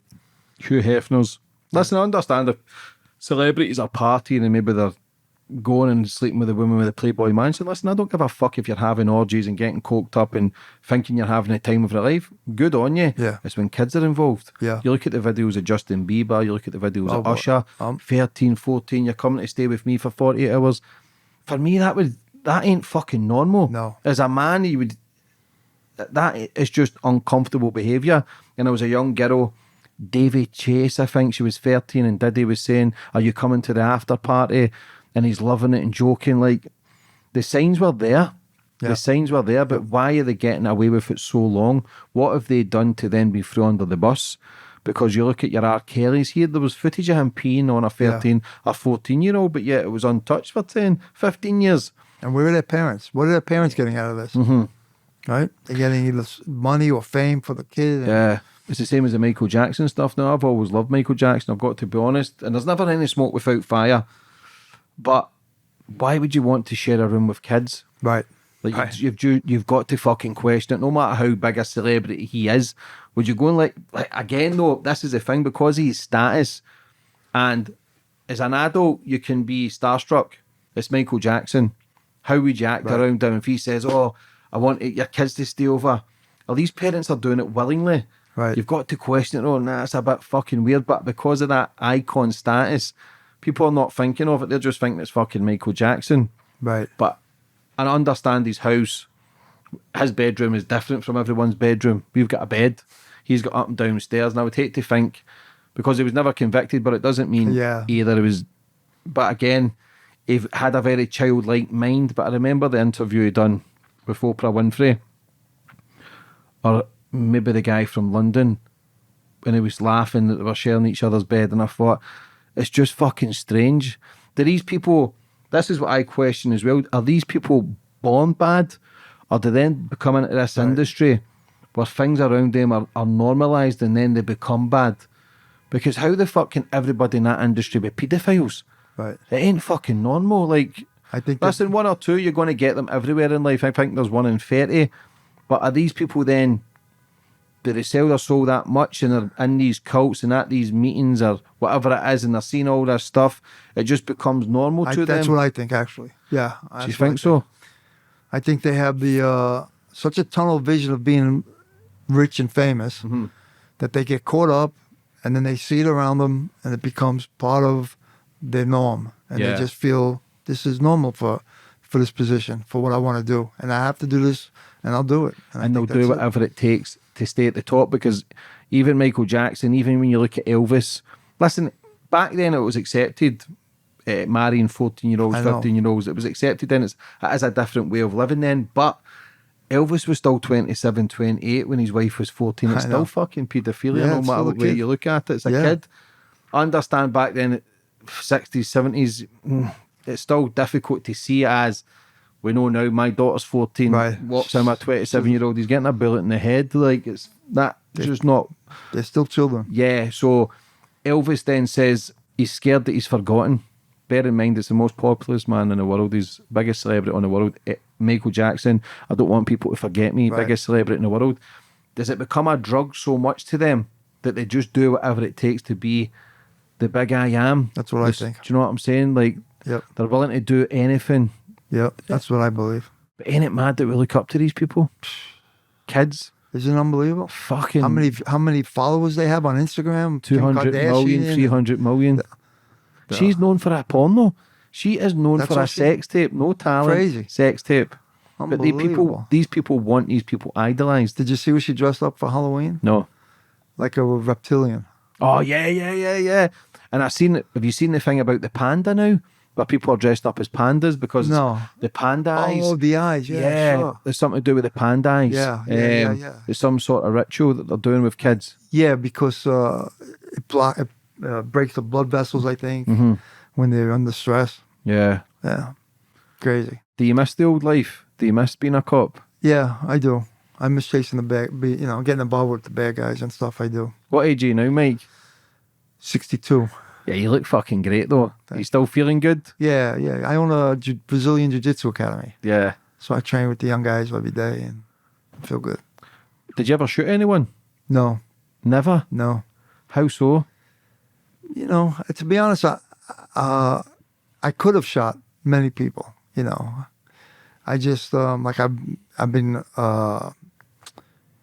Hugh Hefner's. Listen, I understand if celebrities are partying and maybe they're going and sleeping with a woman with a Playboy mansion. Listen, I don't give a fuck if you're having orgies and getting coked up and thinking you're having a time of your life. Good on you. Yeah. It's when kids are involved. Yeah. You look at the videos of Justin Bieber, you look at the videos of well, Usher, 13, 14, you're coming to stay with me for 48 hours. For me, that ain't fucking normal. No. As a man, that is just uncomfortable behaviour. And there was a young girl, Davy Chase, I think she was 13, and Diddy was saying, are you coming to the after party? And he's loving it and joking. Like, the signs were there. Yeah. The signs were there, but why are they getting away with it so long? What have they done to then be thrown under the bus? Because you look at your R. Kelly's here, there was footage of him peeing on a 13 or 14-year-old, but yet it was untouched for 10, 15 years. And where are their parents? What are their parents getting out of this? Mm-hmm. Right? They're getting either money or fame for the kid. Yeah. It's the same as the Michael Jackson stuff now. I've always loved Michael Jackson, I've got to be honest. And there's never any smoke without fire. But why would you want to share a room with kids? Right. Like, Right. you've got to fucking question it, no matter how big a celebrity he is. Would you go and like again though, this is the thing, because of his status, and as an adult you can be starstruck. It's Michael Jackson. How would you act around him if he says, oh, I want your kids to stay over? Well, these parents are doing it willingly. Right. You've got to question it. Oh, nah, it's a bit fucking weird. But because of that icon status, people are not thinking of it. They're just thinking it's fucking Michael Jackson. Right. But I understand his house. His bedroom is different from everyone's bedroom. We've got a bed. He's got up and down stairs. And I would hate to think, because he was never convicted, but it doesn't mean either it was... But again, he had a very childlike mind. But I remember the interview he done with Oprah Winfrey, or maybe the guy from London, when he was laughing that they were sharing each other's bed, and I thought, it's just fucking strange. Do these people, this is what I question as well, are these people born bad, or do they then become into this industry where things around them are normalised and then they become bad? Because how the fuck can everybody in that industry be paedophiles? Right. It ain't fucking normal. Like, I think listen, one or two, you're going to get them everywhere in life. I think there's 1 in 30. But are these people then, do they sell their soul that much and they're in these cults and at these meetings or whatever it is, and they're seeing all this stuff, it just becomes normal to them? That's what I think, actually. Yeah. Do you think so? I think they have the such a tunnel vision of being rich and famous that they get caught up, and then they see it around them, and it becomes part of their norm, and they just feel this is normal for this position, for what I want to do, and I have to do this, and I'll do it. And they'll do whatever it takes to stay at the top, because even Michael Jackson, even when you look at Elvis, listen, back then it was accepted, marrying 14-year-olds, 15-year-olds, it was accepted then. It is a different way of living then, but Elvis was still 27, 28 when his wife was 14. It's still fucking paedophilia, no matter what way you look at it. It's a kid. I understand back then, 60s, 70s, it's still difficult to see as, we know now, my daughter's 14, walks in, my 27-year-old, he's getting a bullet in the head. Like, it's that, just not... They're still children. Yeah, so Elvis then says he's scared that he's forgotten. Bear in mind, it's the most populous man in the world. He's the biggest celebrity in the world. Michael Jackson, I don't want people to forget me, biggest celebrity in the world. Does it become a drug so much to them that they just do whatever it takes to be the big I am. That's what I think. Do you know what I'm saying? Like, Yep. they're willing to do anything. Yep. That's what I believe. But ain't it mad that we look up to these people? Kids. Isn't it unbelievable? Fucking How many followers they have on Instagram? 200 million, 300 million. She's known for a porno. She is known That's for all a sex tape. No talent. Crazy. Sex tape. But Unbelievable. these people want these people idolized. Did you see what she dressed up for Halloween? No. Like a reptilian. Oh, yeah. And have you seen the thing about the panda now? Where people are dressed up as pandas because No. the panda eyes. Oh, the eyes. Yeah, sure. There's something to do with the panda eyes. Yeah. It's some sort of ritual that they're doing with kids. Yeah, because it breaks the blood vessels, I think, Mm-hmm. when they're under stress. Yeah. Yeah. Crazy. Do you miss the old life? Do you miss being a cop? Yeah, I do. I miss chasing the getting involved with the bad guys and stuff. I do. What age are you now, Mike? 62. Yeah, you look fucking great though. Are you still feeling good? Yeah. I own a Brazilian Jiu-Jitsu academy. Yeah. So I train with the young guys every day and I feel good. Did you ever shoot anyone? No. Never? How so? You know, to be honest, I could have shot many people, you know. I just, I've been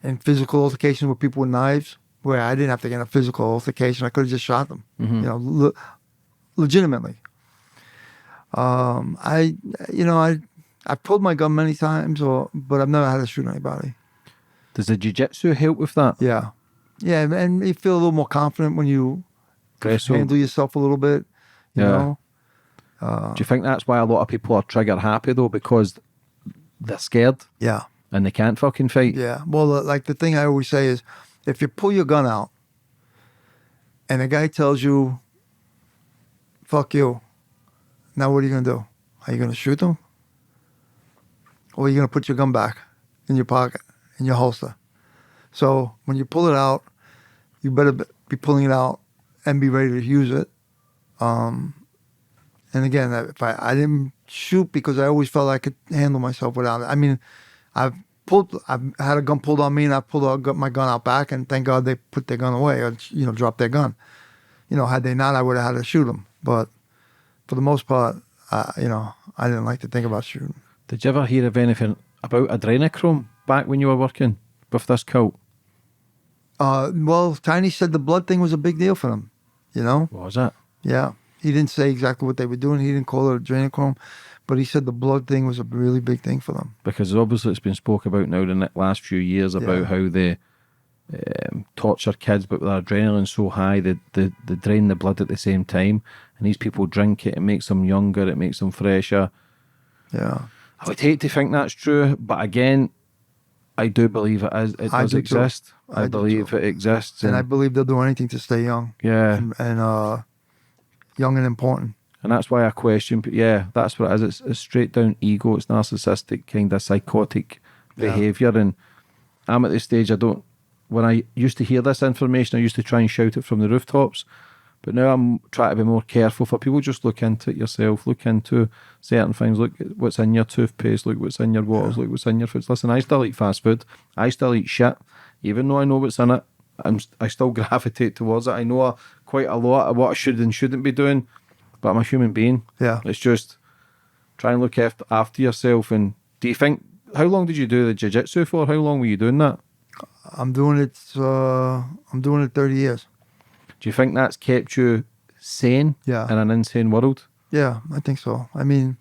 in physical altercations with people with knives where I didn't have to get in a physical altercation. I could have just shot them, Mm-hmm. you know, legitimately. I pulled my gun many times, but I've never had to shoot anybody. Does the jiu-jitsu help with that? Yeah. Yeah, and you feel a little more confident when you Wrestle. handle yourself a little bit, you know. Do you think that's why a lot of people are trigger happy though? Because they're scared Yeah. and they can't fucking fight? Yeah. Well, like the thing I always say is, if you pull your gun out and a guy tells you, fuck you, now what are you going to do? Are you going to shoot him? Or are you going to put your gun back in your pocket, in your holster? So when you pull it out, you better be pulling it out and be ready to use it. And again, if I didn't shoot because I always felt I could handle myself without it. I mean, I've had a gun pulled on me and I pulled my gun out back, and thank God they put their gun away or, you know, dropped their gun. You know, had they not, I would have had to shoot them. But for the most part, you know, I didn't like to think about shooting. Did you ever hear of anything about adrenochrome back when you were working with this cult? Well, Tiny said the blood thing was a big deal for them, you know? What was it? Yeah. He didn't say exactly what they were doing. He didn't call it adrenochrome, but he said the blood thing was a really big thing for them. Because obviously it's been spoke about now in the last few years about how they torture kids, but with their adrenaline so high, they drain the blood at the same time. And these people drink it, it makes them younger, it makes them fresher. Yeah. I would hate to think that's true, but again, I do believe it is. It does exist. I believe it exists. And I believe they'll do anything to stay young. Yeah. And young and important. And that's why I question, but yeah, that's what it is. It's straight down ego. It's narcissistic, kind of psychotic behaviour. And I'm at the stage when I used to hear this information, I used to try and shout it from the rooftops. But now I'm trying to be more careful for people. Just look into it yourself. Look into certain things. Look at what's in your toothpaste. Look what's in your waters. Look what's in your foods. Listen, I still eat fast food. I still eat shit. Even though I know what's in it, I still gravitate towards it. I know quite a lot of what I should and shouldn't be doing, but I'm a human being. Yeah. It's just try and look after yourself. And do you think, how long did you do the jiu-jitsu for? How long were you doing that? I'm doing it 30 years. Do you think that's kept you sane in an insane world? Yeah, I think so. I mean,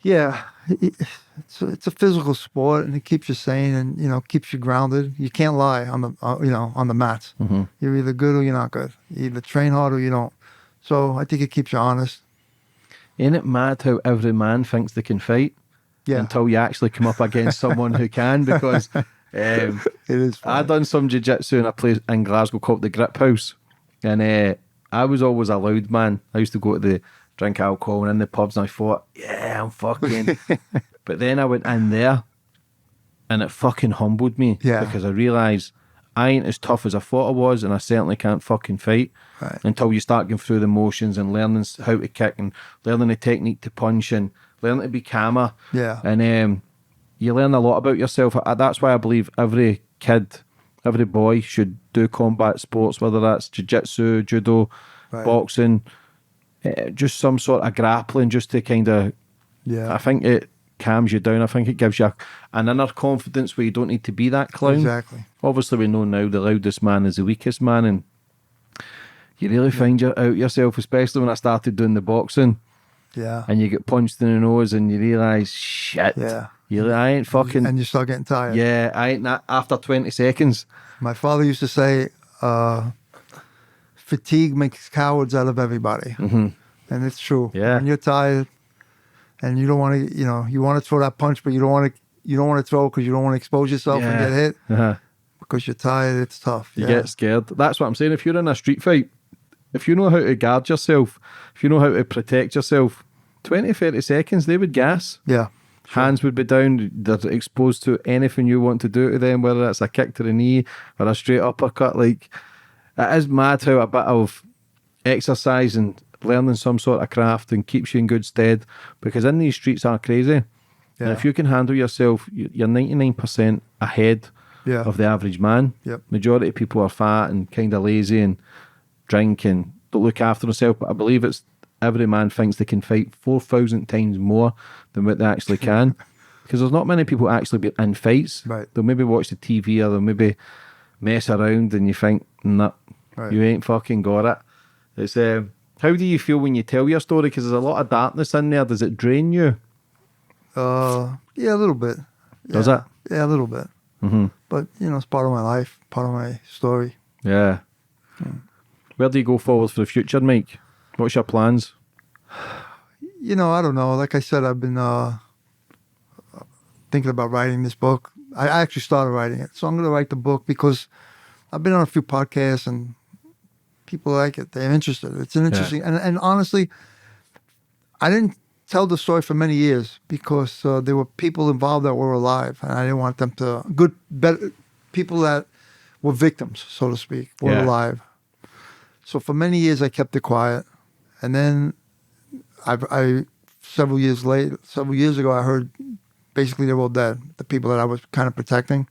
yeah, it's a physical sport, and it keeps you sane, and you know, keeps you grounded. You can't lie on the on the mats. Mm-hmm. You're either good or you're not good. You either train hard or you don't. So I think it keeps you honest. Ain't it mad how every man thinks they can fight until you actually come up against someone who can? Because it is funny. I done some jiu-jitsu in a place in Glasgow called the Grip House, and I was always a loud man. I used to go to drink alcohol and in the pubs, and I thought, yeah, I'm fucking. But then I went in there, and it fucking humbled me because I realised I ain't as tough as I thought I was, and I certainly can't fucking fight until you start going through the motions and learning how to kick and learning the technique to punch and learning to be calmer. Yeah. And you learn a lot about yourself. That's why I believe every kid every boy should do combat sports, whether that's jiu-jitsu, judo, Right. boxing, just some sort of grappling, just to kind of, Yeah. I think it calms you down. I think it gives you an inner confidence where you don't need to be that clown. Exactly. Obviously, we know now the loudest man is the weakest man, and you really find out yourself, especially when I started doing the boxing, Yeah. and you get punched in the nose, and you realise, shit, Yeah. I ain't fucking, And you start getting tired. yeah, I ain't that after 20 seconds. My father used to say, fatigue makes cowards out of everybody. Mm-hmm. And it's true. Yeah. When you're tired and you don't want to, you want to throw that punch, but you don't want to throw because you don't want to expose yourself and get hit. Uh-huh. Because you're tired, it's tough. You get scared. That's what I'm saying. If you're in a street fight, if you know how to guard yourself, if you know how to protect yourself, 20, 30 seconds, they would gas. Yeah. Hands would be down. They're exposed to anything you want to do to them, whether it's a kick to the knee or a straight uppercut. Like, it is mad how a bit of exercise and learning some sort of craft and keeps you in good stead, because in these streets are crazy. And if you can handle yourself, you're 99% ahead of the average man. Yep. Majority of people are fat and kind of lazy and drink and don't look after themselves. But I believe it's every man thinks they can fight 4,000 times more than what they actually can. Because there's not many people actually be in fights. Right. They'll maybe watch the TV or they'll maybe mess around, and you think, nah, you ain't fucking got it. It's how do you feel when you tell your story? Because there's a lot of darkness in there. Does it drain you? Yeah, a little bit. Does it? Yeah, a little bit. Mm-hmm. But, it's part of my life, part of my story. Yeah. Where do you go forward for the future, Mike? What's your plans? I don't know. Like I said, I've been thinking about writing this book. I actually started writing it. So I'm going to write the book because I've been on a few podcasts and people like it. They're interested. It's an interesting... And honestly, I didn't tell the story for many years because there were people involved that were alive, and I didn't want them to... better people that were victims, so to speak, were alive. So for many years, I kept it quiet. And then several years ago, I heard basically they're all dead, the people that I was kind of protecting.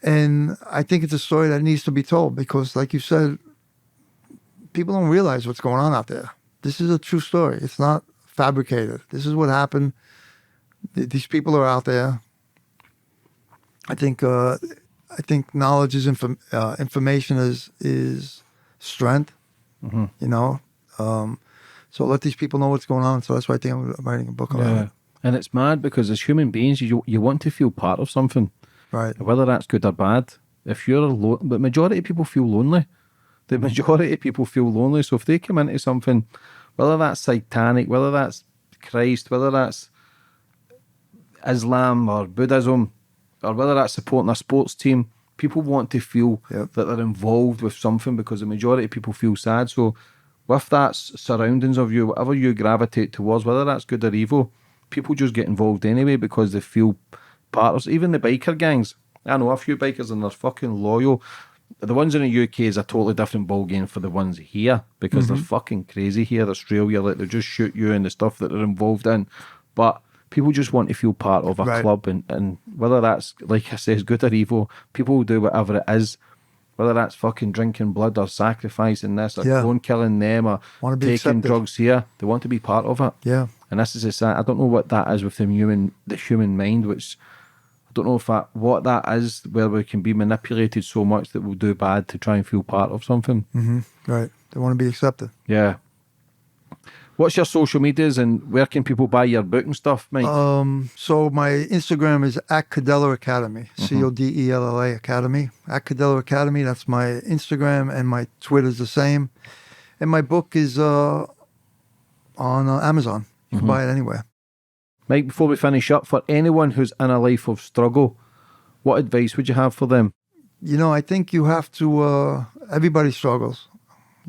And I think it's a story that needs to be told because, like you said, people don't realize what's going on out there. This is a true story. It's not fabricated. This is what happened. These people are out there. I think knowledge is information is strength. Mm-hmm. So let these people know what's going on. So that's why I think I'm writing a book about it. And it's mad because as human beings, you want to feel part of something. Right. Whether that's good or bad. If you're alone, but majority of people feel lonely. The majority of people feel lonely. So if they come into something, whether that's Satanic, whether that's Christ, whether that's Islam or Buddhism, or whether that's supporting a sports team, people want to feel that they're involved with something because the majority of people feel sad. So with that surroundings of you, whatever you gravitate towards, whether that's good or evil, people just get involved anyway because they feel part of it. Even the biker gangs. I know a few bikers and they're fucking loyal. The ones in the UK is a totally different ballgame for the ones here because they're fucking crazy here. Australia, like they just shoot you and the stuff that they're involved in. But people just want to feel part of a club, and whether that's, like I say, good or evil, people will do whatever it is, whether that's fucking drinking blood or sacrificing this or going killing them or taking drugs here. They want to be part of it. Yeah. And this is I don't know what that is with the human mind, which I don't know what that is, where we can be manipulated so much that we'll do bad to try and feel part of something. Mm-hmm. Right. They want to be accepted. Yeah. What's your social medias and where can people buy your book and stuff, Mike? So my Instagram is at Codella Academy, Codella Academy. At Codella Academy, that's my Instagram, and my Twitter is the same. And my book is on Amazon. You can buy it anywhere. Mike, before we finish up, for anyone who's in a life of struggle, what advice would you have for them? I think you have to, everybody struggles,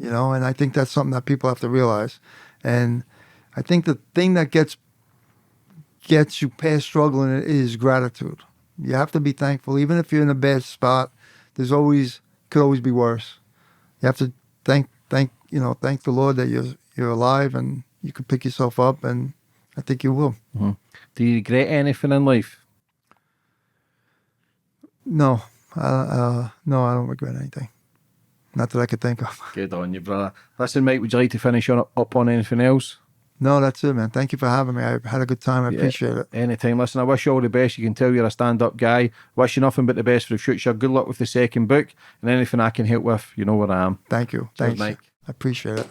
and I think that's something that people have to realize. And I think the thing that gets you past struggling is gratitude. You have to be thankful, even if you're in a bad spot. Could always be worse. You have to thank the Lord that you're alive and you can pick yourself up, and I think you will. Mm-hmm. Do you regret anything in life? No, No, I don't regret anything. Not that I could think of. Good on you, brother. Listen, Mike, would you like to finish up on anything else? No, that's it, man. Thank you for having me. I had a good time. I appreciate it. Anytime. Listen, I wish you all the best. You can tell you're a stand-up guy. Wish you nothing but the best for the future. Good luck with the second book, and anything I can help with, you know where I am. Thank you. Cheers, Thanks, Mike. I appreciate it.